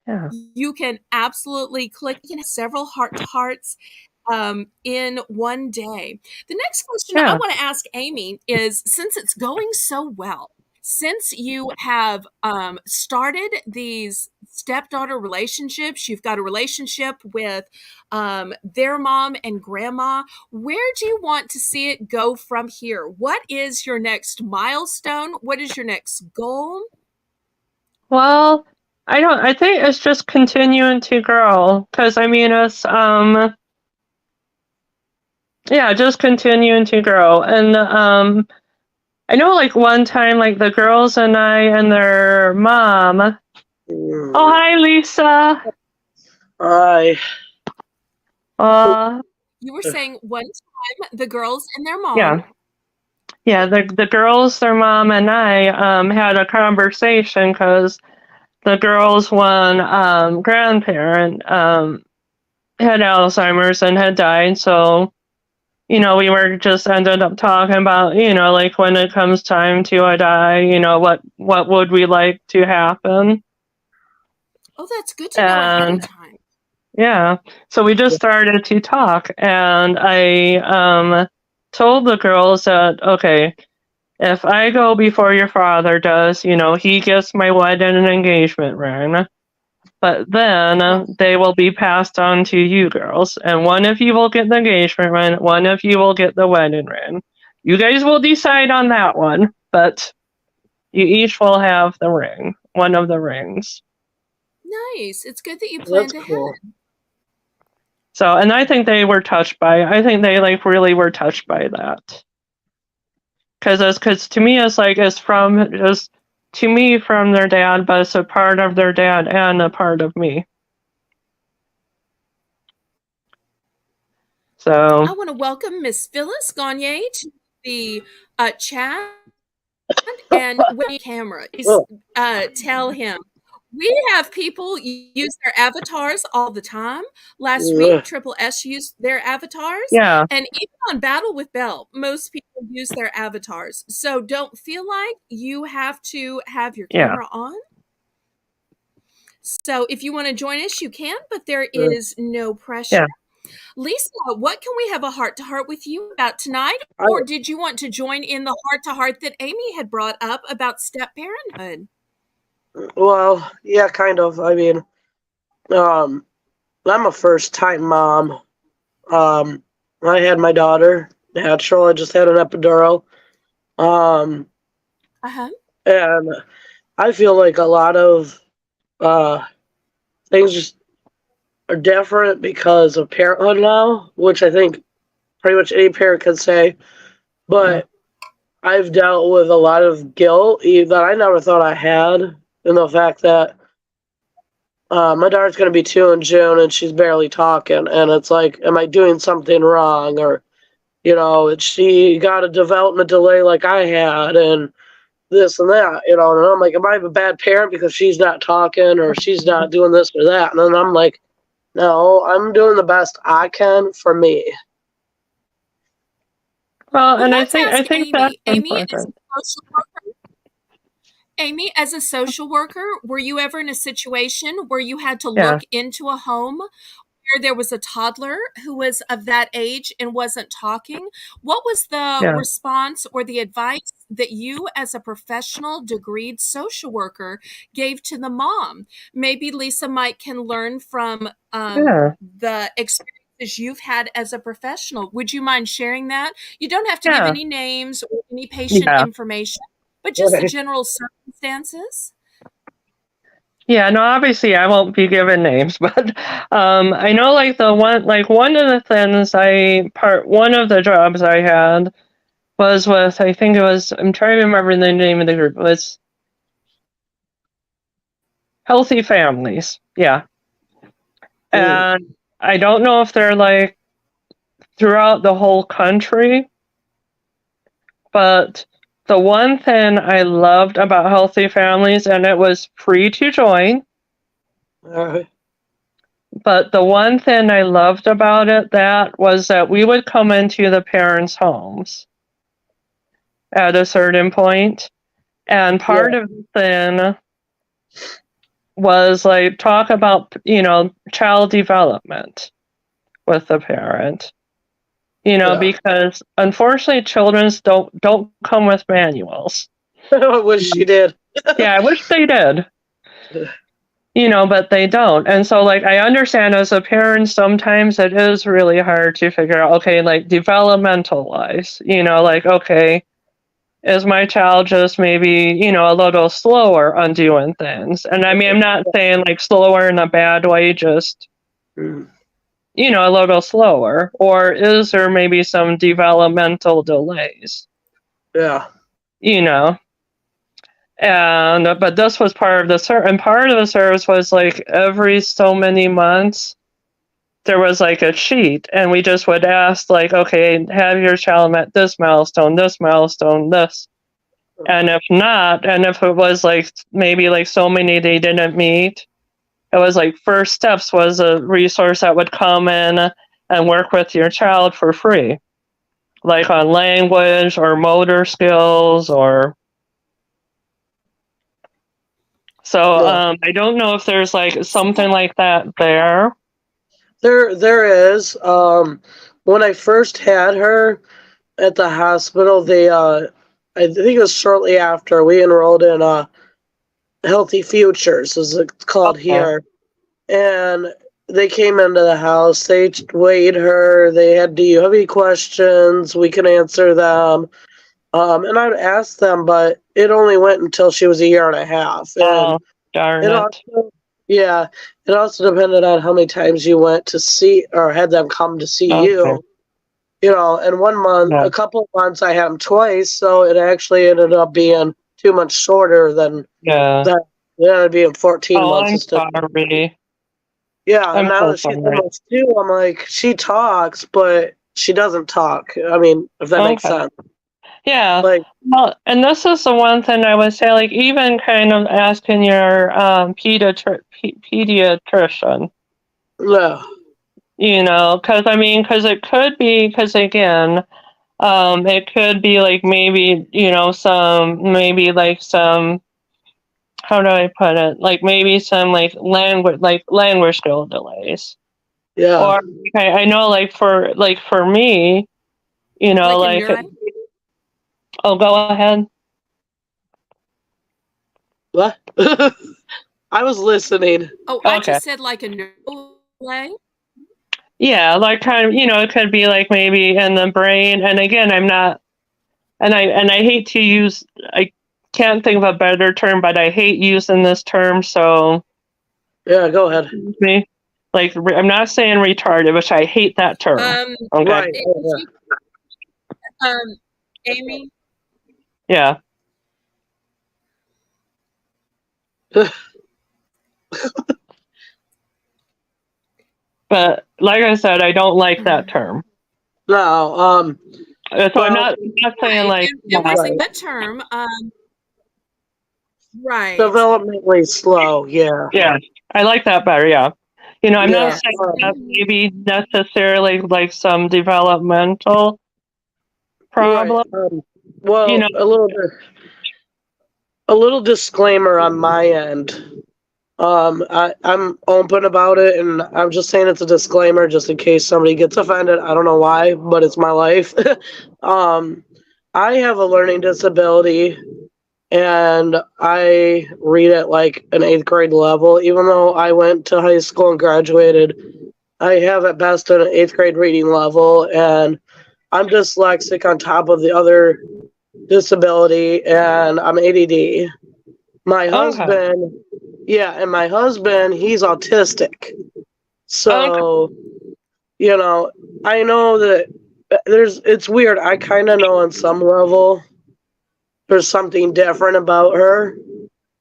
Yeah. you can absolutely click. You can have several heart to hearts in one day. The next question I Yeah. want to ask Amy is, since it's going so well, since you have started these stepdaughter relationships, you've got a relationship with their mom and grandma, where do you want to see it go from here? What is your next milestone? What is your next goal? Well, I don't. I think it's just continuing to grow. Cause I mean, it's yeah, just continuing to grow. And I know like one time, like the girls and I and their mom. Oh, hi, Lisa. Hi. Uh, You were saying one time the girls and their mom. yeah, yeah. The girls, their mom, and I had a conversation because the girls' one grandparent had Alzheimer's and had died. So, you know, we were just ended up talking about, you know, like when it comes time to a die, you know, what would we like to happen? Oh, that's good to know ahead of And time. yeah, so we just started to talk, and I told the girls that okay, if I go before your father does, you know, he gets my wedding and engagement ring. But then Right. they will be passed on to you girls, and one of you will get the engagement ring, one of you will get the wedding ring. You guys will decide on that one, but you each will have the ring, one of the rings. Nice. It's good that you That's planned cool. ahead. So, and I think they were touched by. I think they like really were touched by that, because to me it's like it's from just to me from their dad, but it's a part of their dad and a part of me. I So want to welcome Miss Phyllis Gagne to the chat, and when you camera, Oh, tell him we have people use their avatars all the time. Last week, yeah. Triple S used their avatars, yeah, and even on Battle with Belle, most people use their avatars. So don't feel like you have to have your yeah, camera on. So if you want to join us, you can, but there Yeah. is no pressure. yeah. Lisa, what can we have a heart to heart with you about tonight? I, Or did you want to join in the heart to heart that Amy had brought up about step parenthood? well, yeah, kind of. I mean, I'm a first time mom. Um, I had my daughter natural. I just had an epidural. Um, Uh-huh. and I feel like a lot of uh, things just are different because of parenthood now, which I think pretty much any parent can say. Yeah. But I've dealt with a lot of guilt that I never thought I had, in the fact that my daughter's going to be 2 in June and she's barely talking. And it's like, am I doing something wrong? Or, she got a development delay like I had and this and that, and I'm like, am I a bad parent because she's not talking or she's not doing this or that? And then I'm like, no, I'm doing the best I can for me. Well, Well, and I let's think I ask think that's Amy. important. Amy, as a social worker, were you ever in a situation where you had to Yeah. look into a home where there was a toddler who was of that age and wasn't talking? What was the Yeah. response or the advice that you, as a professional, degreed social worker, gave to the mom? Maybe Lisa might can learn from Yeah. the experiences you've had as a professional. Would you mind sharing that? You don't have to give Yeah. any names or any patient Yeah. information, but just the general circumstances. Yeah, no, obviously I won't be given names, but I know one of the things one of the jobs I had was with, I think it was, I'm trying to remember the name of the group, it was Healthy Families. Yeah. Mm. And I don't know if they're like throughout the whole country, but the one thing I loved about Healthy Families, and it was free to join, Uh, but the one thing I loved about it that was that we would come into the parents' homes at a certain point, and yeah, part of the thing was like talk about child development with the parent. yeah. Because unfortunately children's don't come with manuals. I wish she did. Yeah, I wish they did. But they don't. And so, like, I understand as a parent, sometimes it is really hard to figure out, okay, like, developmental wise, like, okay, is my child just maybe, a little slower on doing things? And I mean, I'm not saying like slower in a bad way, just, Mm. a little slower. Or is there maybe some developmental delays, Yeah. you know? But this was part of the service, and part of the service was like every so many months there was like a sheet, and we just would ask like, okay, have your child met this milestone, this, and if not, and if it was like maybe like so many they didn't meet, it was like First Steps was a resource that would come in and work with your child for free, like on language or motor skills or. So Yeah. I don't know if there's like something like that there. There is. When I first had her at the hospital, I think it was shortly after we enrolled in Healthy Futures, as it's called Okay. here, and they came into the house. They weighed her. They had, do you have any questions? We can answer them. And I'd ask them, but it only went until she was a year and a half, and Oh, darn it it. also, yeah, it also depended on how many times you went to see or had them come to see Okay. you. And one month, Yeah. a couple of months, I had them twice, so it actually ended up being 2 months shorter than Yeah. that. It ended up being 14 Oh, months I'm instead. sorry. Yeah, and I'm now so that she's sorry. almost 2, I'm like, she talks, but she doesn't talk. I mean, if that makes Okay. sense. Yeah. Like, Well, and this is the one thing I would say, like even kind of asking your pediatrician, yeah, because it could be, because again, it could be like maybe, some, how do I put it? Like maybe some like language skill delays. Yeah. Or I know for me, Like a neuro. oh, go ahead. What? I was listening. Oh, I Okay. just said like a neuro delay. Yeah, like kind of, it could be like maybe in the brain. And again, I'm not, and I hate to use, I can't think of a better term, but I hate using this term. So Yeah, go ahead. me, like I'm not saying retarded, which I hate that term. Okay. Right. If you, Amy, Yeah. But like I said, I don't like that term. No. So I'm Well, not saying like if we say Right. that term, right. developmentally slow. Yeah. yeah, I like that better. Yeah. I'm not Yeah. saying that maybe necessarily like some developmental Right. problem. Well, a little disclaimer on my end. I'm open about it, and I'm just saying it's a disclaimer just in case somebody gets offended. I don't know why, but it's my life. um, I have a learning disability, and I read at like an 8th grade level. Even though I went to high school and graduated, I have at best an 8th grade reading level, and I'm dyslexic on top of the other disability, and I'm ADD. My Okay. husband, yeah, and my husband, he's autistic. Okay. So, I know that it's weird. I kind of know on some level there's something different about her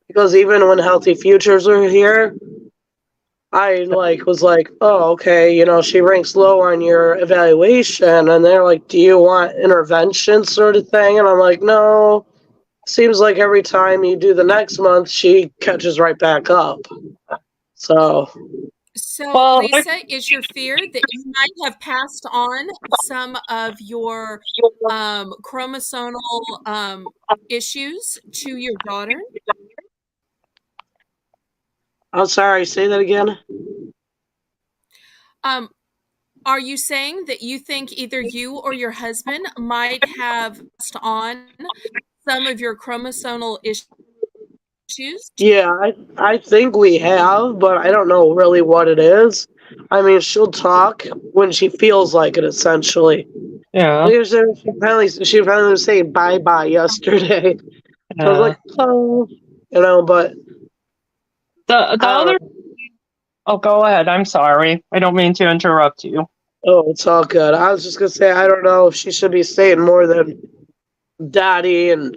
because even when Healthy Futures were here, I was like, oh, okay, she ranks low on your evaluation, and they're like, do you want intervention, sort of thing? And I'm like, no. Seems like every time you do the next month, she catches right back up. So, So, Well, Lisa, is your fear that you might have passed on some of your chromosomal issues to your daughter? I'm sorry, say that again. Um, are you saying that you think either you or your husband might have passed on some of your chromosomal issues? Yeah, I think we have, but I don't know really what it is. I mean, she'll talk when she feels like it, essentially. yeah. Like she finally was saying bye bye yesterday. So I was Yeah. like, oh, but The I don't other. know. Oh, go ahead. I'm sorry. I don't mean to interrupt you. Oh, it's all good. I was just gonna say I don't know if she should be saying more than daddy and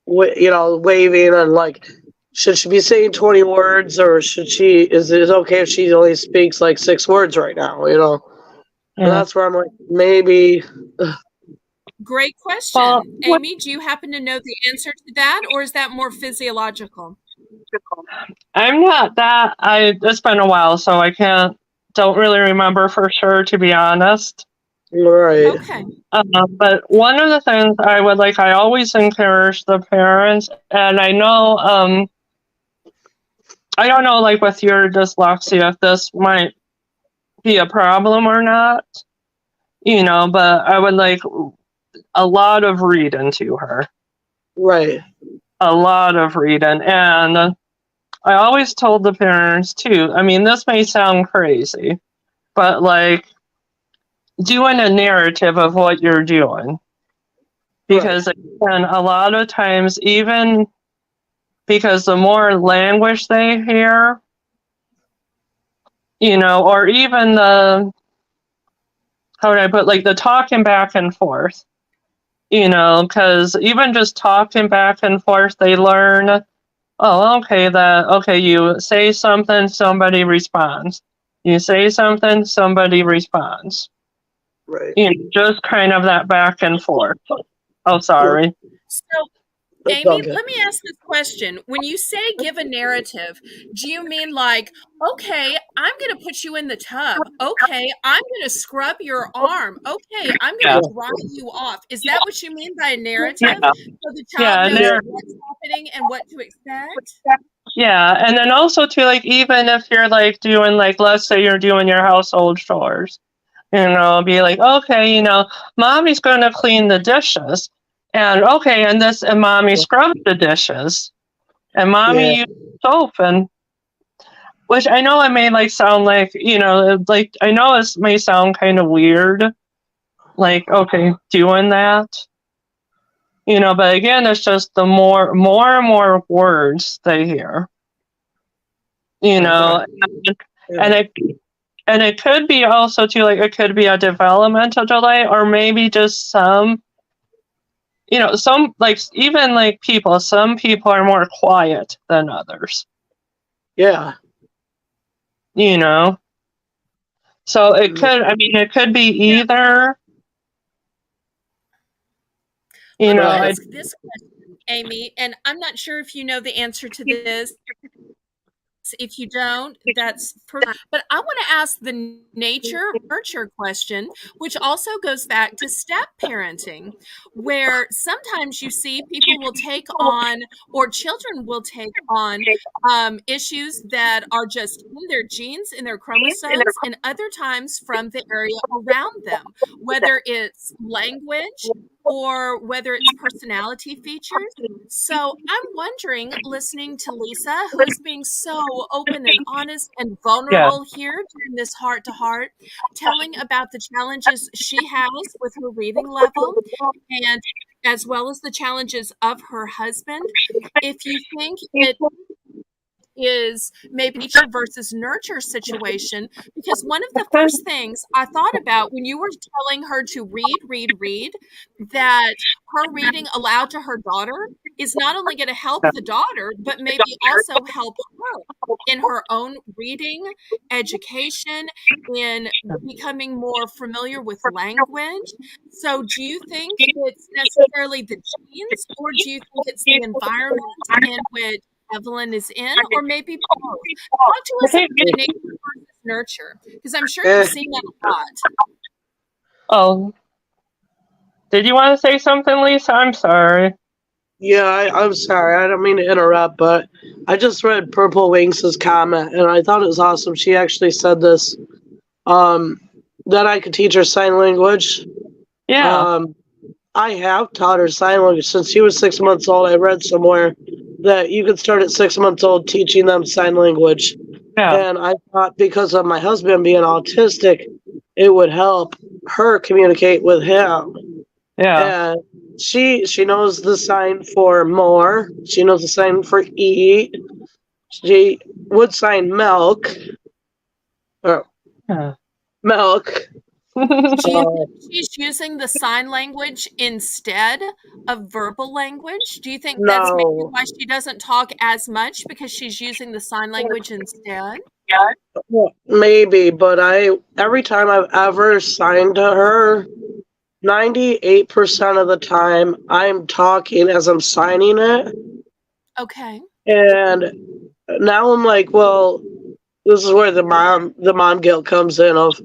waving and like. Should she be saying 20 words, or is it okay if she only speaks like 6 words right now, And Yeah. that's where I'm like, maybe. Great Well, question. Amy, do you happen to know the answer to that, or is that more physiological? I'm not that. It's been a while, so don't really remember for sure, to be honest. Right. Okay. But one of the things I always encourage the parents, and I know, I don't know, like with your dyslexia, if this might be a problem or not, but I would like a lot of reading to her, Right. a lot of reading. And I always told the parents too, I mean, this may sound crazy, but like doing a narrative of what you're doing. Right. Because again, a lot of times, even because the more language they hear, or even how would I put, like the talking back and forth, because even just talking back and forth, they learn, oh, okay, you say something, somebody responds. You say something, somebody responds. Right. Just kind of that back and forth. Oh, Yep. sorry. So, That's Amy, all good. let me ask this question. When you say give a narrative, do you mean like, okay, I'm going to put you in the tub. Okay, I'm going to scrub your arm. Okay, I'm going Yeah. to dry you off. Is that what you mean by a narrative? Yeah. So the child Yeah. And knows Yeah. there, what's happening and what to expect? Yeah, and then also too, like even if you're like doing like, let's say you're doing your household chores, be like, okay, mommy's gonna clean the dishes, and okay, and mommy scrubs the dishes, and Yeah. mommy uses soap, and which I know it may like sound like like I know it may sound kind of weird, like okay, doing that, but again, it's just the more and more words they hear, Okay. and it could be also too, like it could be a developmental delay, or maybe just some some like even like some people are more quiet than others, Yeah. you know so it could be either, Let me Right. ask this question, Amy, and I'm not sure if you know the answer to this. If you don't, that's but I want to ask the nature nurture question, which also goes back to step parenting, where sometimes you see people will take on, or children will take on, issues that are just in their genes, in their chromosomes, and other times from the area around them, whether it's language or whether it's personality features. So I'm wondering, listening to Lisa, who is being so open and honest and yeah. vulnerable here during this heart to heart, telling about the challenges she has with her reading level, and as well as the challenges of her husband. If you think it is maybe nature versus nurture situation, because one of the first things I thought about when you were telling her to read, that her reading aloud to her daughter is not only going to help the daughter, but maybe also help her in her own reading education, in becoming more familiar with language. So do you think it's necessarily the genes, or do you think it's the environment in which Evelyn is in, or maybe both? Talk to us about nature versus nurture, because I'm sure you've Eh, seen that a lot. Oh, did you want to say something, Lisa? I'm sorry. yeah, I'm sorry. I don't mean to interrupt, but I just read Purple Wings' comment, and I thought it was awesome. She actually said this, um, that I could teach her sign language. Yeah. Um, I have taught her sign language since she was 6 months old. I read somewhere that you could start at 6 months old teaching them sign language. Yeah. And I thought because of my husband being autistic, it would help her communicate with him. Yeah. And she knows the sign for more. She knows the sign for eat. She would sign milk or Yeah. milk. Do you Uh, think she's using the sign language instead of verbal language? Do you think that's maybe no, why she doesn't talk as much, because she's using the sign language instead? well, maybe, but I every time I've ever signed to her, 98% of the time I'm talking as I'm signing it, Okay. and now I'm like, well, this is where the mom guilt comes in of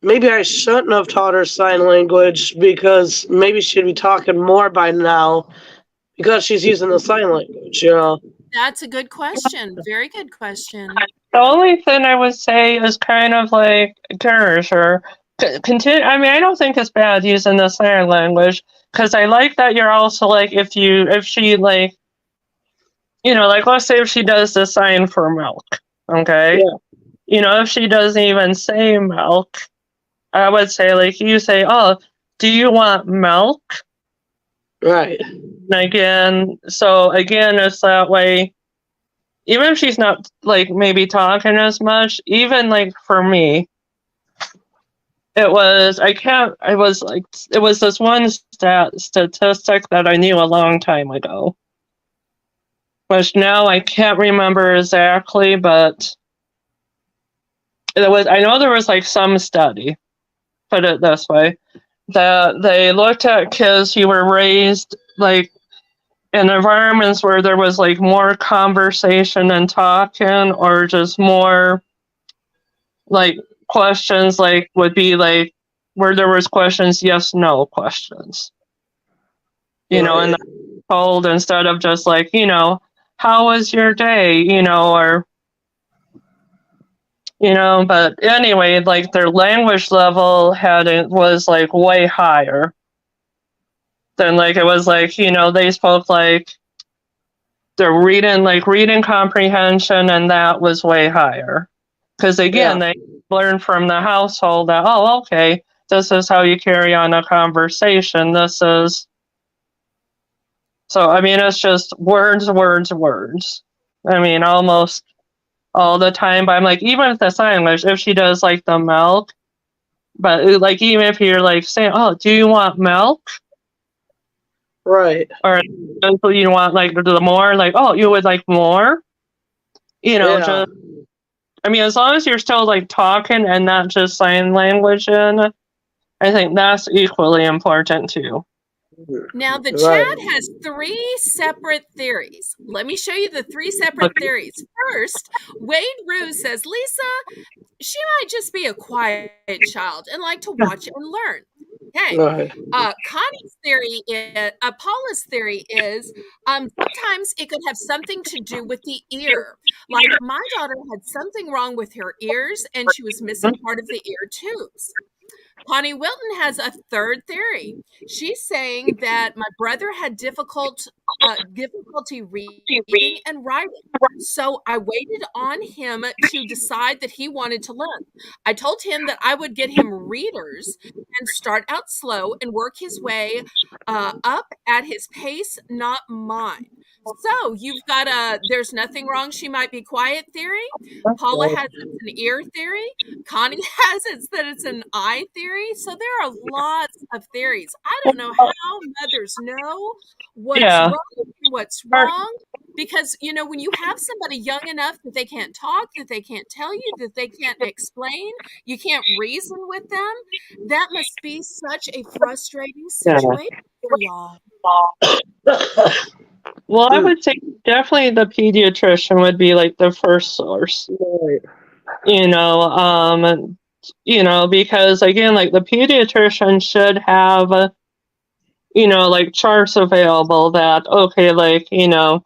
maybe I shouldn't have taught her sign language because maybe she'd be talking more by now because she's using the sign language. That's a good question. Very good question. The only thing I would say is kind of like encourage her. Continue. I mean, I don't think it's bad using the sign language, because I like that you're also like, if she like, like let's say if she does the sign for milk, okay, Yeah, if she doesn't even say milk, I would say like you say, oh, do you want milk? right. And again, it's that way. Even if she's not like maybe talking as much, even like for me, it was this one statistic that I knew a long time ago, which now I can't remember exactly, but I know there was like some study, put it this way, that they looked at kids who were raised like in environments where there was like more conversation and talking, or just more like questions, like would be like where there was questions, yes, no questions, and Right. told, instead of just like, how was your day, or, but anyway, like their language level was like way higher than like, it was like, they spoke like their reading comprehension, and that was way higher. Because again, Yeah. they learned from the household that, oh, okay, this is how you carry on a conversation. So, I mean, it's just words, words, words. I mean, almost all the time. But I'm like, even if the sign language, if she does like the milk, but like, even if you're like saying, oh, do you want milk? Right. Or do you want like the more, like, oh, you would like more? Yeah. Just, I mean, as long as you're still like talking and not just sign language in, I think that's equally important too. Now, the Right. chat has 3 separate theories. Let me show you the 3 separate theories. First, Wade Rue says, Lisa, she might just be a quiet child and like to watch and learn. Okay. Right. Connie's theory is, Paula's theory is, sometimes it could have something to do with the ear. Like my daughter had something wrong with her ears and she was missing part of the ear tubes. Connie Wilton has a third theory. She's saying that my brother had difficulty reading and writing. So I waited on him to decide that he wanted to learn. I told him that I would get him readers and start out slow and work his way up at his pace, not mine. So you've got there's nothing wrong, she might be quiet theory. Paula has it's an ear theory. Connie has it that it's an eye theory. So there are lots of theories. I don't know how mothers know what's Yeah. right and what's wrong. Because, when you have somebody young enough that they can't talk, that they can't tell you, that they can't explain, you can't reason with them, that must be such a frustrating Yeah. situation for y'all. Well, I would say definitely the pediatrician would be like the first source. Right. Because again, like the pediatrician should have, like charts available that, okay, like, 20%,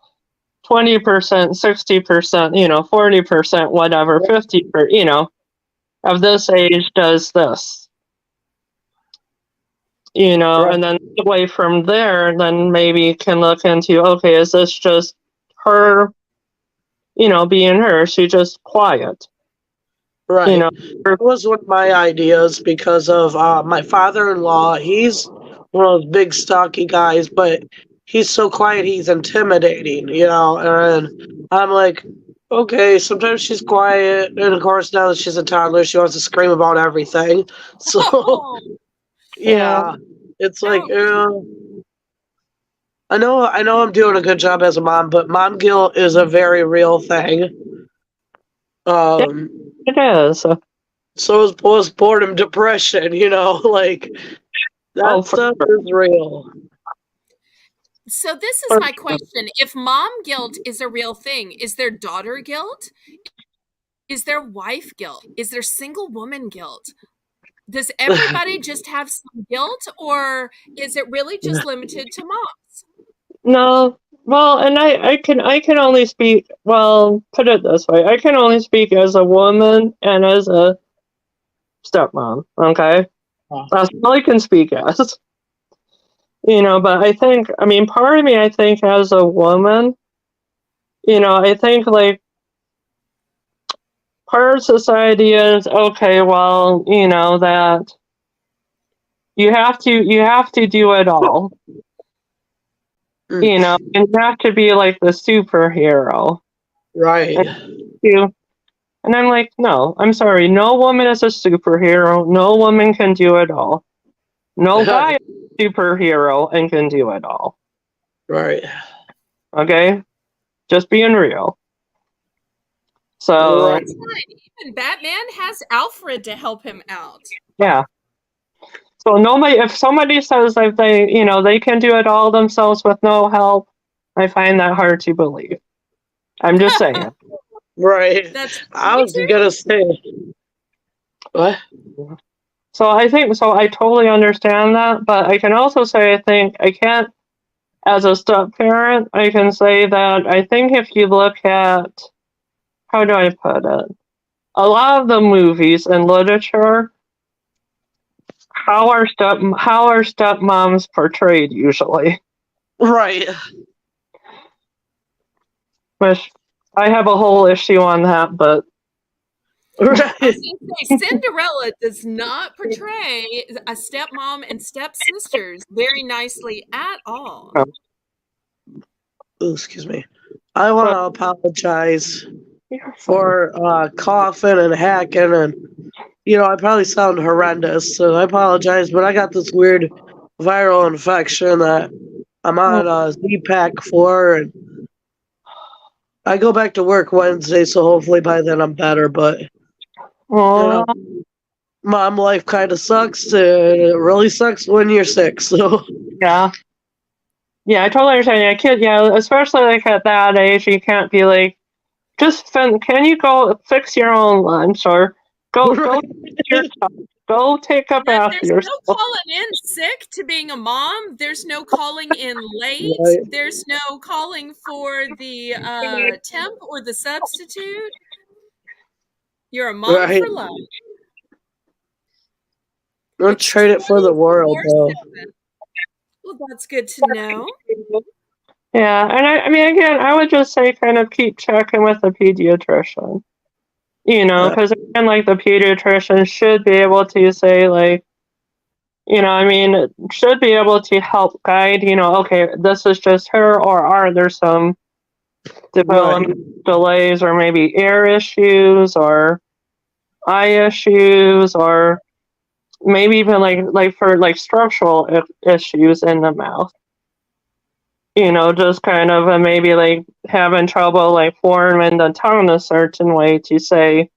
60%, 40%, whatever, 50%, of this age does this. Right. And then away from there, then maybe can look into, okay, is this just her, being her? Is she just quiet? Right. It was one of my ideas because of my father-in-law. He's one of those big, stocky guys, but he's so quiet, he's intimidating, And I'm like, okay, sometimes she's quiet, and of course, now that she's a toddler, she wants to scream about everything. So, Oh, yeah, it's like, ouch. I know I'm doing a good job as a mom, but mom guilt is a very real thing. Um, It is. so is postpartum depression, like that Oh, for stuff sure. is real. So this is my question. If mom guilt is a real thing, is there daughter guilt? Is there wife guilt? Is there single woman guilt? Does everybody just have some guilt, or is it really just limited to moms? No, well, and I can only speak. Well, put it this way: I can only speak as a woman and as a stepmom. Okay, that's all I can speak as. But I think, I mean, part of me, I think, as a woman, I think like part of society is okay. Well, that you have to do it all. And you have to be like the superhero. Right. And I'm like, no, I'm sorry. No woman is a superhero. No woman can do it all. No guy is a superhero and can do it all. Right. Okay? Just being real. So, Right. Even Batman has Alfred to help him out. yeah. So if somebody says that they can do it all themselves with no help, I find that hard to believe. I'm just saying. Right. That's I was gonna say what? So I think, so I totally understand that, but I can also say I think I can't as a step parent, I can say that I think if you look at, how do I put it? A lot of the movies and literature, how are stepmoms portrayed usually? Right. Which I have a whole issue on that, but I was Right. going to say, Cinderella does not portray a stepmom and stepsisters very nicely at all. Ooh, excuse me. I want to apologize for coughing and hacking, and I probably sound horrendous, so I apologize. But I got this weird viral infection that I'm on a Z-Pack for, and I go back to work Wednesday, so hopefully by then I'm better. But oh, mom life kind of sucks, and it really sucks when you're sick. So yeah. Yeah, I totally understand. Yeah, especially like at that age, you can't be like, can you go fix your own lunch or go Right. fix your stuff, go take a Yeah, bath there's no yourself. calling in sick to being a mom. There's no calling in late. Right. There's no calling for the temp or the substitute. You're a mom Right. for life. Don't It's trade it for the world, though. 24/7. Well, that's good to know. Yeah, and I mean, again, I would just say kind of keep checking with the pediatrician, because again, like the pediatrician should be able to say, like, I mean, should be able to help guide, okay, this is just her, or are there some development delays, or maybe ear issues, or eye issues, or maybe even like for like structural issues in the mouth. Just kind of maybe like having trouble like forming the tongue a certain way to say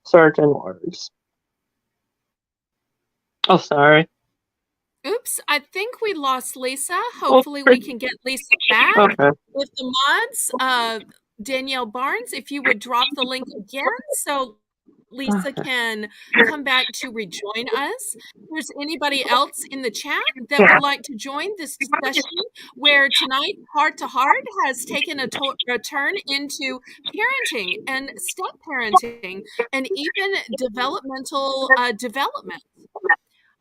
certain words. Oh, sorry. Oops, I think we lost Lisa. Hopefully we can get Lisa back. Okay. With the mods, Danielle Barnes, if you would drop the link again so Lisa can come back to rejoin us. If there's anybody else in the chat that would like to join this discussion where tonight Heart to Heart has taken a turn into parenting and step parenting and even developmental development.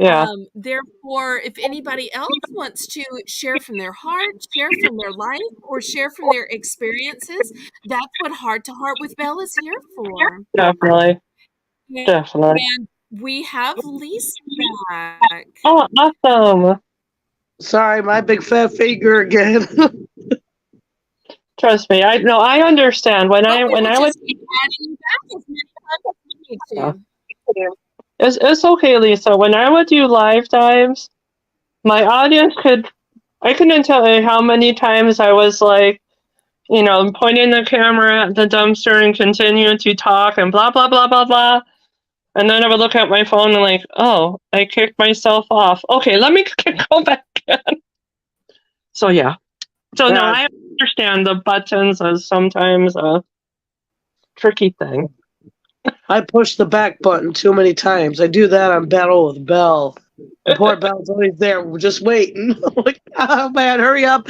Yeah. Therefore, if anybody else wants to share from their heart, share from their life, or share from their experiences, that's what Heart to Heart with Belle is here for. Definitely. Definitely. And we have Lisa back. Oh, awesome. Sorry, my big fat finger again. Trust me, I understand when I would keep adding you back as many times as we need to. It's okay, Lisa. When I would do live dives, my audience I couldn't tell you how many times I was like, pointing the camera at the dumpster and continuing to talk and blah, blah, blah, blah, blah. And then I would look at my phone and like, oh, I kicked myself off. Okay, let me go back in. So, yeah. So, no, I understand the buttons as sometimes a tricky thing. I push the back button too many times. I do that on Battle with Belle. The poor Belle's always there, just waiting. I'm like, oh man, hurry up,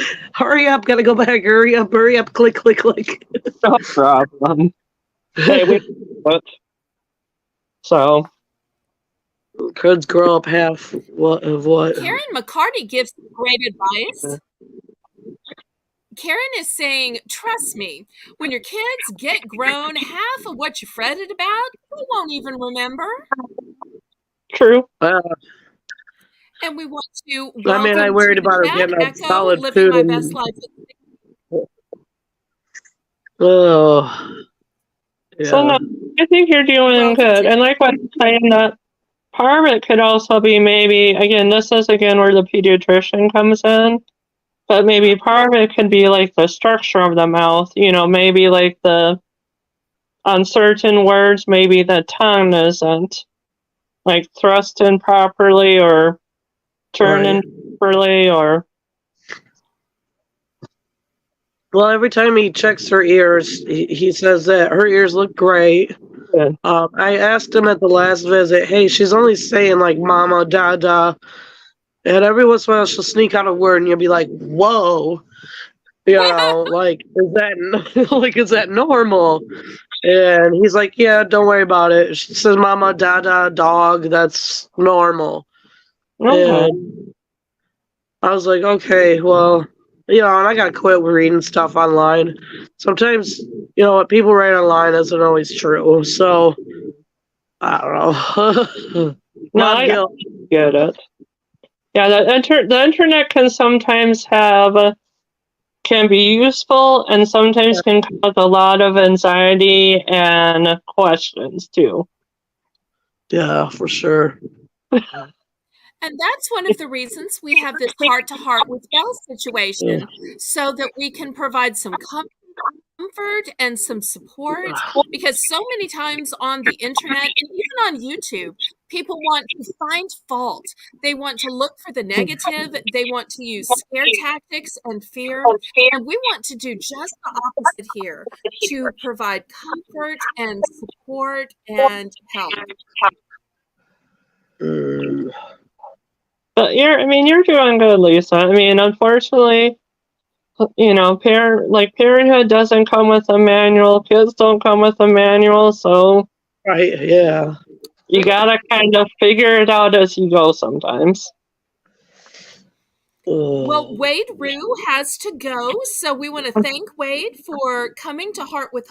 gotta go back, hurry up, click, click, click. No problem. Hey, so. Kids grow up half of what? Karen McCarty gives great advice. Karen is saying, trust me, when your kids get grown, half of what you fretted about, they won't even remember. True. And we want to welcome I mean, I worried about her getting a solid living food. My best life. Oh. Yeah. So no, I think you're doing good. And like what I'm saying, that part of it could also be maybe, again, this is again where the pediatrician comes in. But maybe part of it could be like the structure of the mouth, maybe like the uncertain words, maybe the tongue isn't like thrust in properly or turned in properly or. Well, every time he checks her ears, he says that her ears look great. Good. I asked him at the last visit, hey, she's only saying like mama, dada, And every once in a while she'll sneak out a word and you'll be like, whoa. Like, is that like, is that normal? And he's like, yeah, don't worry about it. She says, mama, dada, dog, that's normal. Okay. And I was like, okay, well, and I got to quit reading stuff online. Sometimes, what people write online isn't always true. So, I don't know. A No, lot of I guilt. get it. Yeah, the internet can sometimes can be useful and sometimes can cause a lot of anxiety and questions too. Yeah, for sure. And that's one of the reasons we have this heart to heart with Belle Yeah. situation, so that we can provide some comfort and some support, because so many times on the internet and even on YouTube, people want to find fault. They want to look for the negative. They want to use scare tactics and fear. And we want to do just the opposite here, to provide comfort and support and help. Mm, But you're doing good, Lisa. I mean, unfortunately, parenthood doesn't come with a manual. Kids don't come with a manual, so right, yeah. you gotta kind of figure it out as you go sometimes. Well, Wade Rue has to go, so we want to thank Wade for coming to Heart with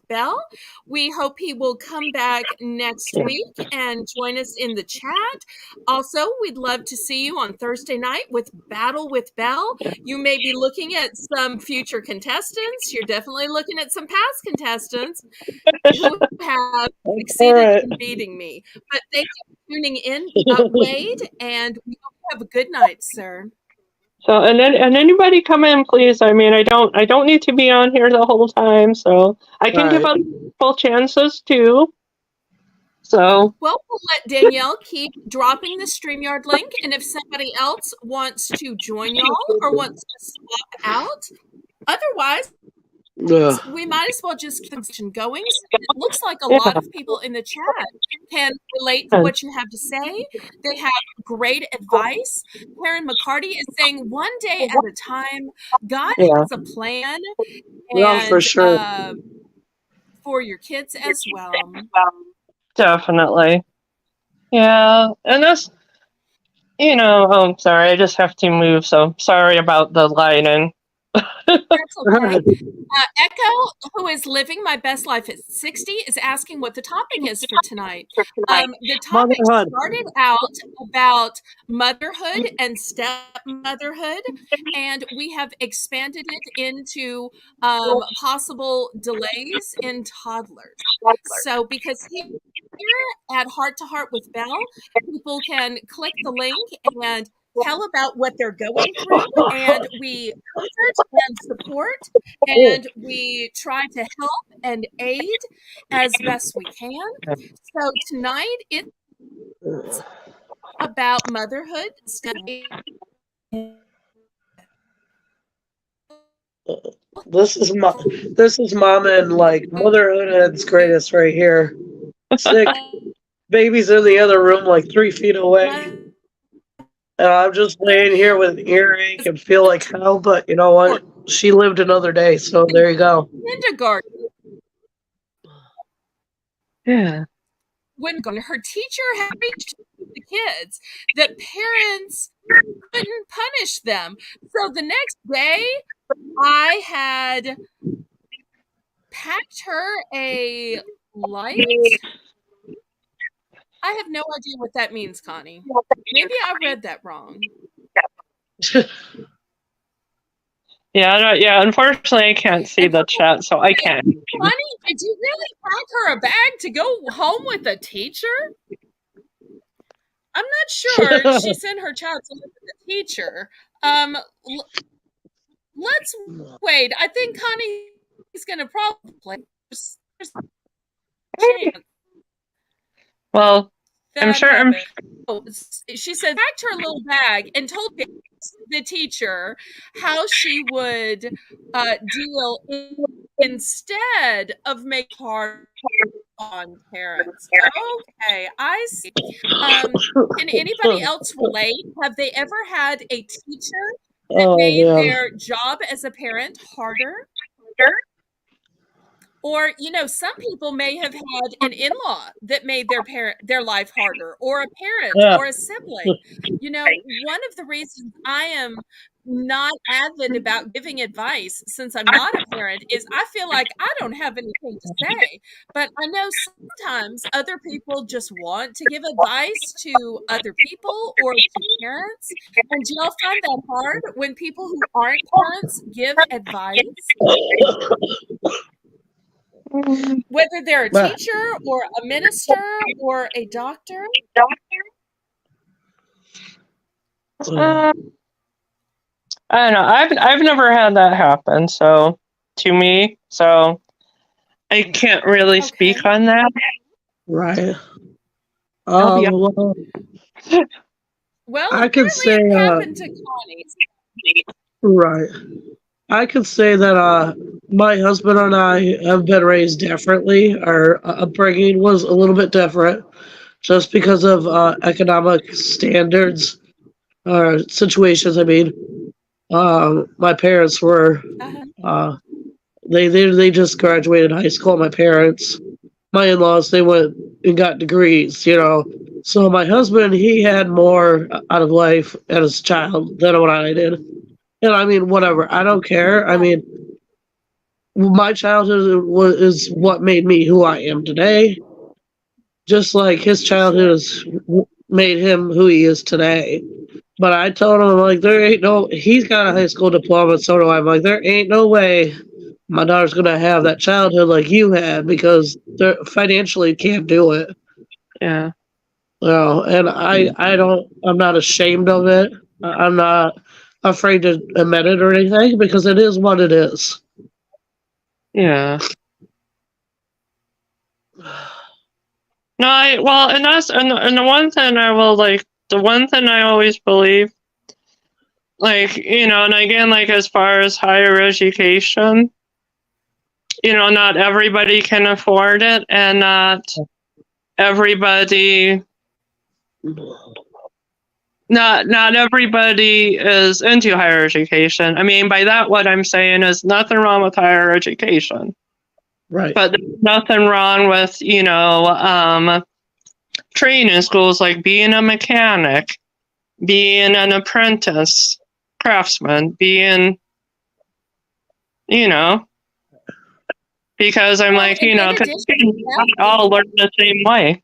Belle. We hope he will come back next Yeah. week and join us in the chat. Also, we'd love to see you on Thursday night with Battle with Belle. You may be looking at some future contestants. You're definitely looking at some past contestants who have succeeded Right. in beating me. But thank you for tuning in, Wade, and we hope you have a good night, sir. So and anybody come in, please. I mean, I don't need to be on here the whole time, so I can give Right. other people chances too. So Well, we'll let Danielle keep dropping the StreamYard link, and if somebody else wants to join y'all or wants to swap out, otherwise, Yeah. we might as well just keep the conversation going. It looks like a yeah. lot of people in the chat can relate to what you have to say. They have great advice. Karen McCarty is saying, one day at a time, God Yeah. has a plan, Yeah, for and sure. for your kids as well. Definitely. Yeah. And that's sorry, I just have to move, so sorry about the lighting. That's okay. Echo, who is living my best life at 60, is asking what the topic is for tonight. The topic Motherhood. started out about motherhood and stepmotherhood, and we have expanded it into possible delays in toddlers. So, because here at Heart to Heart with Belle, people can click the link and tell about what they're going through, and we comfort and support, and we try to help and aid as best we can. So tonight it's about motherhood. This is mama and like motherhood's greatest right here. Sick baby's in the other room like 3 feet away. And I'm just laying here with an earache and feel like hell, but you know what? She lived another day, so there you go. Kindergarten. Yeah. When her teacher had reached the kids that parents couldn't punish them. So the next day, I had packed her a light. I have no idea what that means, Connie. Maybe I read that wrong. Yeah, unfortunately I can't see the chat, so I can't. Connie, did you really pack her a bag to go home with a teacher? I'm not sure she sent her child to live with a teacher. Let's wait. I think Connie's going to probably there's a chance Well, I'm that sure happened. She said packed her little bag and told the teacher how she would deal instead of make hard on parents. Okay, I see. Can anybody else relate? Have they ever had a teacher that Oh made man. their job as a parent harder? Or, some people may have had an in-law that made their life harder, or a parent Yeah. or a sibling. One of the reasons I am not avid about giving advice since I'm not a parent is I feel like I don't have anything to say. But I know sometimes other people just want to give advice to other people or to parents. And do y'all find that hard when people who aren't parents give advice? Whether they're a But, teacher or a minister or a doctor? I don't know. I've never had that happen. So to me, so I can't really speak Okay. on that. right. I'll be Well, Well, I could apparently say, it happened to Connie. right. I could say that my husband and I have been raised differently. Our upbringing was a little bit different, just because of economic standards or situations. I mean, my parents were Uh-huh. they just graduated high school. My parents, my in-laws, they went and got degrees. So my husband, he had more out of life as a child than what I did. And I mean, whatever. I don't care. I Right. mean, my childhood is what made me who I am today. Just like his childhood Sure. has made him who he is today. But I told him, I'm like, there ain't no. He's got a high school diploma, so do I. I'm like, there ain't no way my daughter's gonna have that childhood like you had because they financially can't do it. Yeah. And I'm not ashamed of it. I'm not afraid to admit it or anything because it is what it is. Yeah. No, well, and that's and the one thing I will the one thing I always believe, and again, as far as higher education, not everybody can afford it, and everybody, not everybody is into higher education. I mean, by that, what I'm saying is nothing wrong with higher education, Right. but there's nothing wrong with training schools like being a mechanic, being an apprentice craftsman, being, because I'm Well, and in because addition to not that, all learn the same way.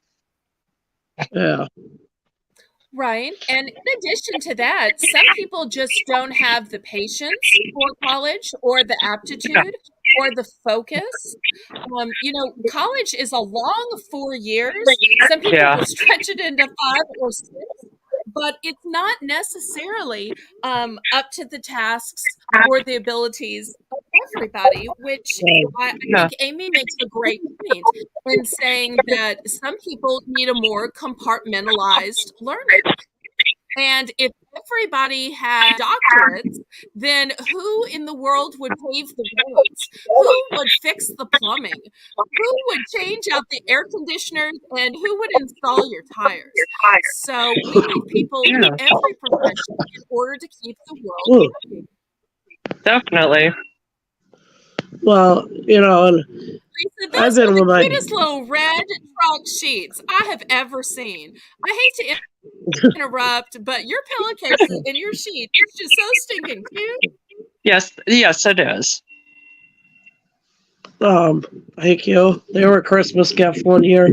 Yeah. right. And in addition to that, some people just don't have the patience for college or the aptitude or the focus. College is a long 4 years. Some people Yeah. will stretch it into 5 or 6, but it's not necessarily up to the tasks or the abilities of everybody, which I Yeah. think Amy makes a great point in saying that some people need a more compartmentalized learning. And if everybody had doctorates, then who in the world would pave the roads? Who would fix the plumbing? Who would change out the air conditioners? And who would install your tires? So we need people in Yeah. every profession in order to keep the world Ooh. working. Definitely. Well, and Lisa, those I've are been the with my cutest little red trunk sheets I have ever seen. I hate to interrupt, but your pillowcase and your sheet is just so stinking cute. Yes, it is. thank you. They were a Christmas gift one year.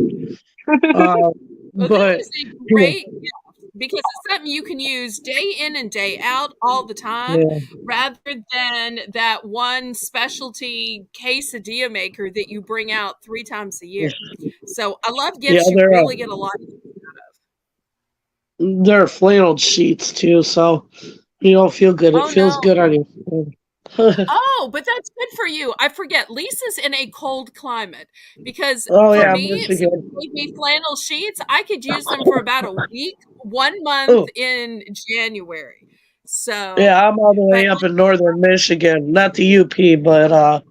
Well, that But is a great gift because it's something you can use day in and day out all the time yeah, rather than that one specialty quesadilla maker that you bring out 3 times a year. So I love yeah, gifts you really get a lot they're flannel sheets too, so you don't feel good. It Oh feels no. good on you. Oh, but that's good for you. I forget. Lisa's in a cold climate because Oh for yeah, me, since Michigan. you gave me flannel sheets, I could use them for about a week, 1 month Oh in January. So, yeah, I'm all the way but up in northern Michigan, not the UP, but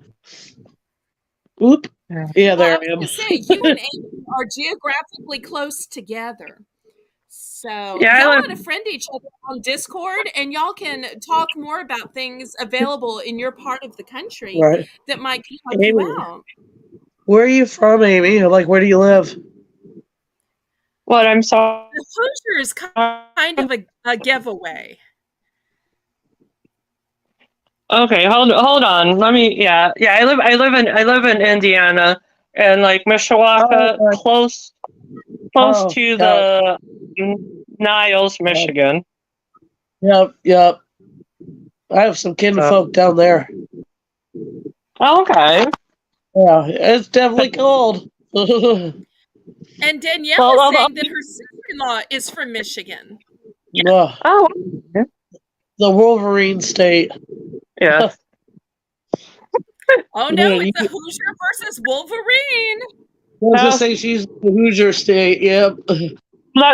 oop. Yeah, Well, I there was I am. going to say, you and Amy are geographically close together. So Yeah, I y'all live. ought to friend each other on Discord, and y'all can talk more about things available in your part of the country Right. that might help you Amy, out. where are you from, Amy? Like, where do you live? What? I'm sorry. The Hoosier is kind of a giveaway. Okay, hold on. Let me. Yeah, yeah. I live in Indiana, and like Oh, Mishawaka, okay. close Oh, to yeah. the Niles, Yep. Michigan. Yep. Yep. I have some So, kinfolk down there. okay. Yeah, it's definitely cold. Yeah. And Danielle Well, is saying that her sister-in-law is from Michigan. oh, The Wolverine state. yeah. Oh no, You it's a Hoosier versus Wolverine. was to That's say she's the Hoosier state. Yep.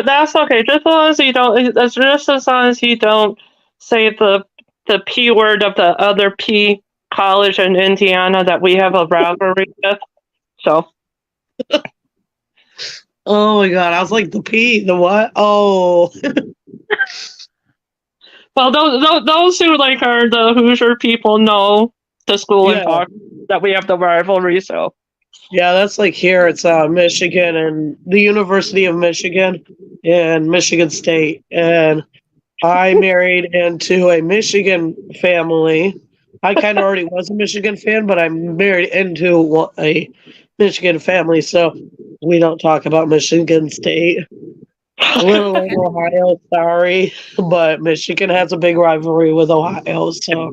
that's okay. Just as long as you don't. That's just as long as you don't say the p word of the other p college in Indiana that we have a rivalry with. So. Oh my god, I was like the P, the what? Oh, Well, those who like are the Hoosier people know the school and yeah, talk that we have the rivalry. So yeah. That's like here. It's Michigan and the University of Michigan and Michigan State. And I married into a Michigan family. I kind of already was a Michigan fan, but I married into a Michigan family, so we don't talk about Michigan State. Little old Ohio, sorry, but Michigan has a big rivalry with Ohio, so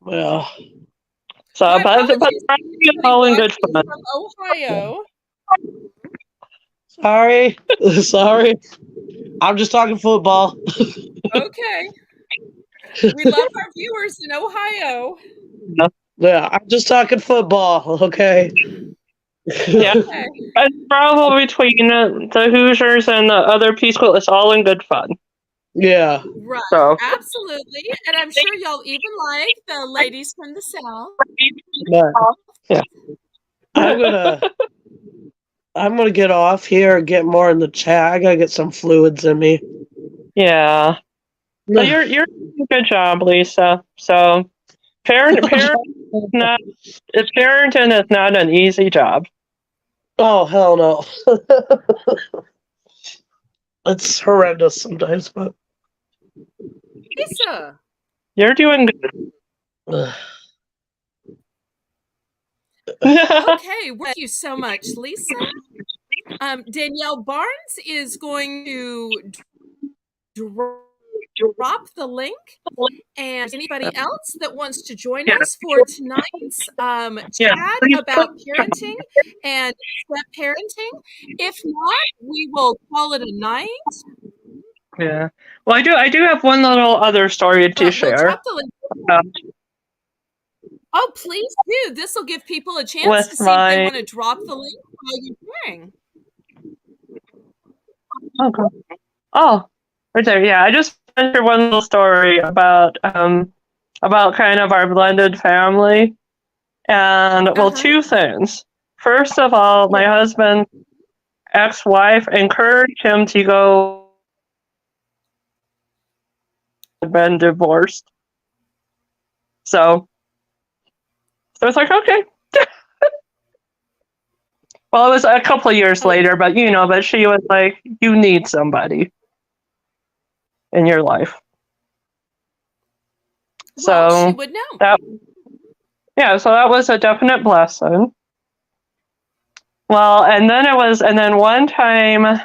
well, My but apologies to it's anybody all in good watching fun. from Ohio. sorry, sorry. I'm just talking football. Okay. We love our viewers in Ohio. Yeah, I'm just talking football. Okay. Yeah, Okay. it's probably between the Hoosiers and the other P school. It's all in good fun. Yeah. Right. So Absolutely. And I'm sure y'all even like the ladies from the South. But yeah. I'm gonna I'm gonna get off here and get more in the chat. I gotta get some fluids in me. Yeah. So you're doing a good job, Lisa. So parent not parenting is not an easy job. Oh hell no. It's horrendous sometimes, but Lisa. You're doing good. Okay. Thank you so much, Lisa. Danielle Barnes is going to drop the link. And anybody else that wants to join Yeah. us for tonight's Yeah. chat about parenting and step parenting. If not, we will call it a night, Yeah. Well, I do have one little other story to but we'll share drop the link. um, Oh, please do. This will give people a chance to with see if they my. want to drop the link while you're sharing. Okay. Oh, right there. Yeah, I just shared one little story about kind of our blended family, and well, Uh-huh. two things. First of all, my husband's ex-wife encouraged him to go been divorced. So it's like, okay. Well, it was a couple of years Okay. later, but she was like, you need somebody in your life. Well, she So would know. that so that was a definite blessing. Well, and then one time,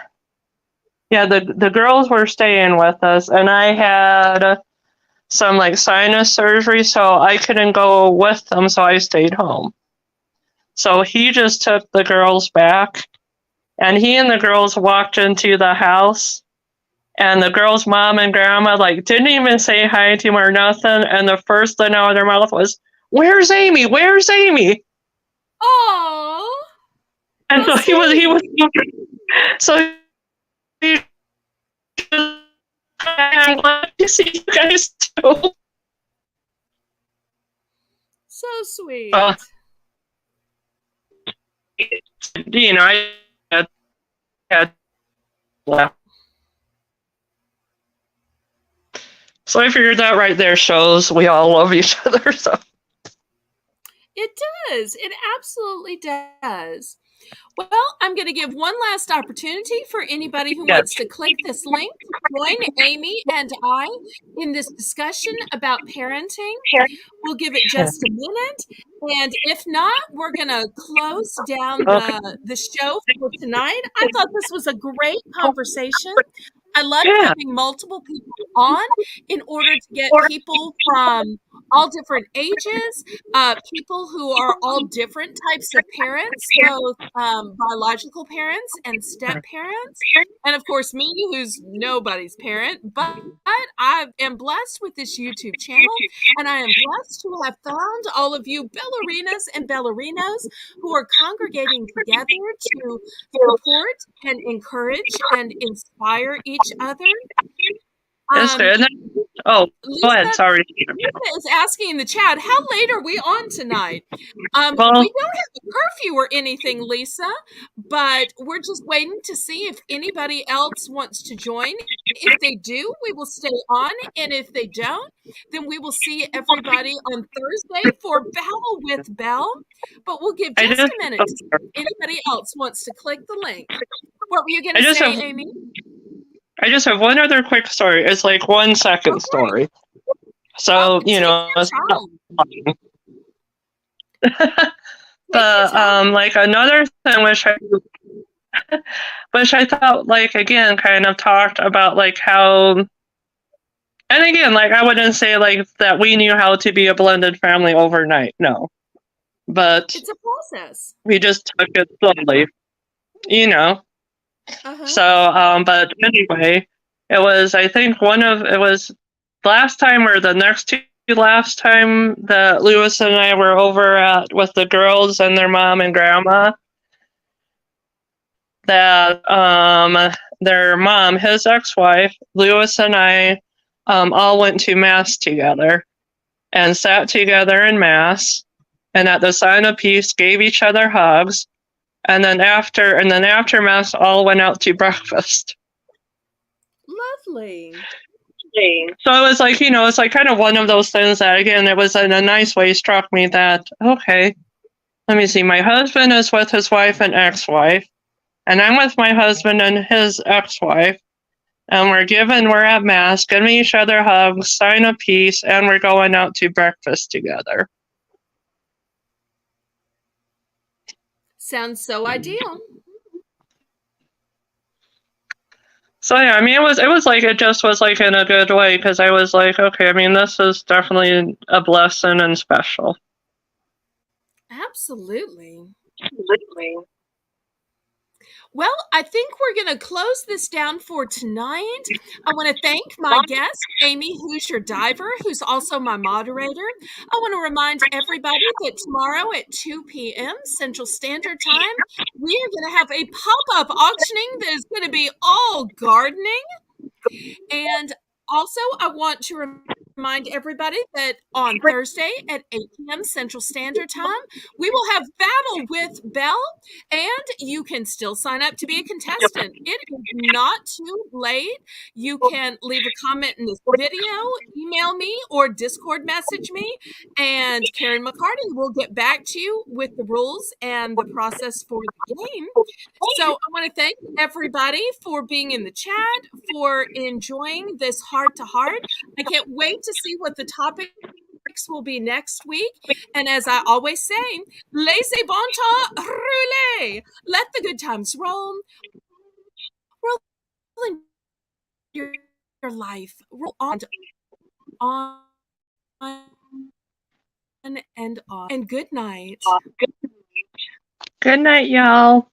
yeah, the girls were staying with us, and I had some like sinus surgery, so I couldn't go with them, so I stayed home. So he just took the girls back, and he and the girls walked into the house, and the girls' mom and grandma like didn't even say hi to him or nothing, and the first thing out of their mouth was, "Where's Amy? Where's Amy?" Oh, And how so he was sweet. so he I'm glad to see you guys too. So Uh, sweet. I had left. So I figured that right there shows we all love each other. So It does. It absolutely does. Well, I'm going to give one last opportunity for anybody who wants to click this link to join Amy and I in this discussion about parenting. We'll give it just a minute. And if not, we're going to close down the show for tonight. I thought this was a great conversation. I love having multiple people on in order to get people from all different ages, people who are all different types of parents, both biological parents and step parents, and of course me, who's nobody's parent, but I am blessed with this YouTube channel, and I am blessed to have found all of you ballerinas and ballerinos who are congregating together to support and encourage and inspire each other. That's good. Oh, go ahead. Sorry. Lisa is asking in the chat, how late are we on tonight? Well, we don't have a curfew or anything, Lisa, but we're just waiting to see if anybody else wants to join. If they do, we will stay on, and if they don't, then we will see everybody on Thursday for Battle with Belle. But we'll give just a minute to see if anybody else wants to click the link. What were you going to say, Amy? I just have one other quick story. It's like 1 second story. So, it's not but like another thing which I thought, like, again, kind of talked about, like, how, and again, like, I wouldn't say, like, that we knew how to be a blended family overnight, no. But it's a process. We just took it slowly, So, but anyway, it was, I think it was last time or the next two last time that Lewis and I were over with the girls and their mom and grandma, that their mom, his ex-wife, Lewis and I all went to Mass together and sat together in Mass, and at the sign of peace gave each other hugs, and then after Mass all went out to breakfast. Lovely. So it was like, it's like kind of one of those things that, again, it was in a nice way struck me that, okay, let me see, my husband is with his wife and ex-wife, and I'm with my husband and his ex-wife, and we're at Mass, giving each other hugs, sign of peace, and we're going out to breakfast together. Sounds so ideal. So yeah, I mean, it just was like in a good way, because I was like, okay, I mean, this is definitely a blessing and special. Absolutely. Well, I think we're going to close this down for tonight. I want to thank my guest, Amy Hoosier Diver, who's also my moderator. I want to remind everybody that tomorrow at 2 p.m. Central Standard Time, we are going to have a pop-up auctioning that is going to be all gardening. And also, I want to remind everybody that on Thursday at 8 p.m. Central Standard Time, we will have Battle with Belle, and you can still sign up to be a contestant. It is not too late. You can leave a comment in this video, email me, or Discord message me, and Karen McCarty will get back to you with the rules and the process for the game. So I want to thank everybody for being in the chat, for enjoying this heart-to-heart. I can't wait to see what the topics will be next week. And as I always say, laissez bon temps rouler. Let the good times roll. Roll in your life. Roll on and on. And good night. Good night, y'all.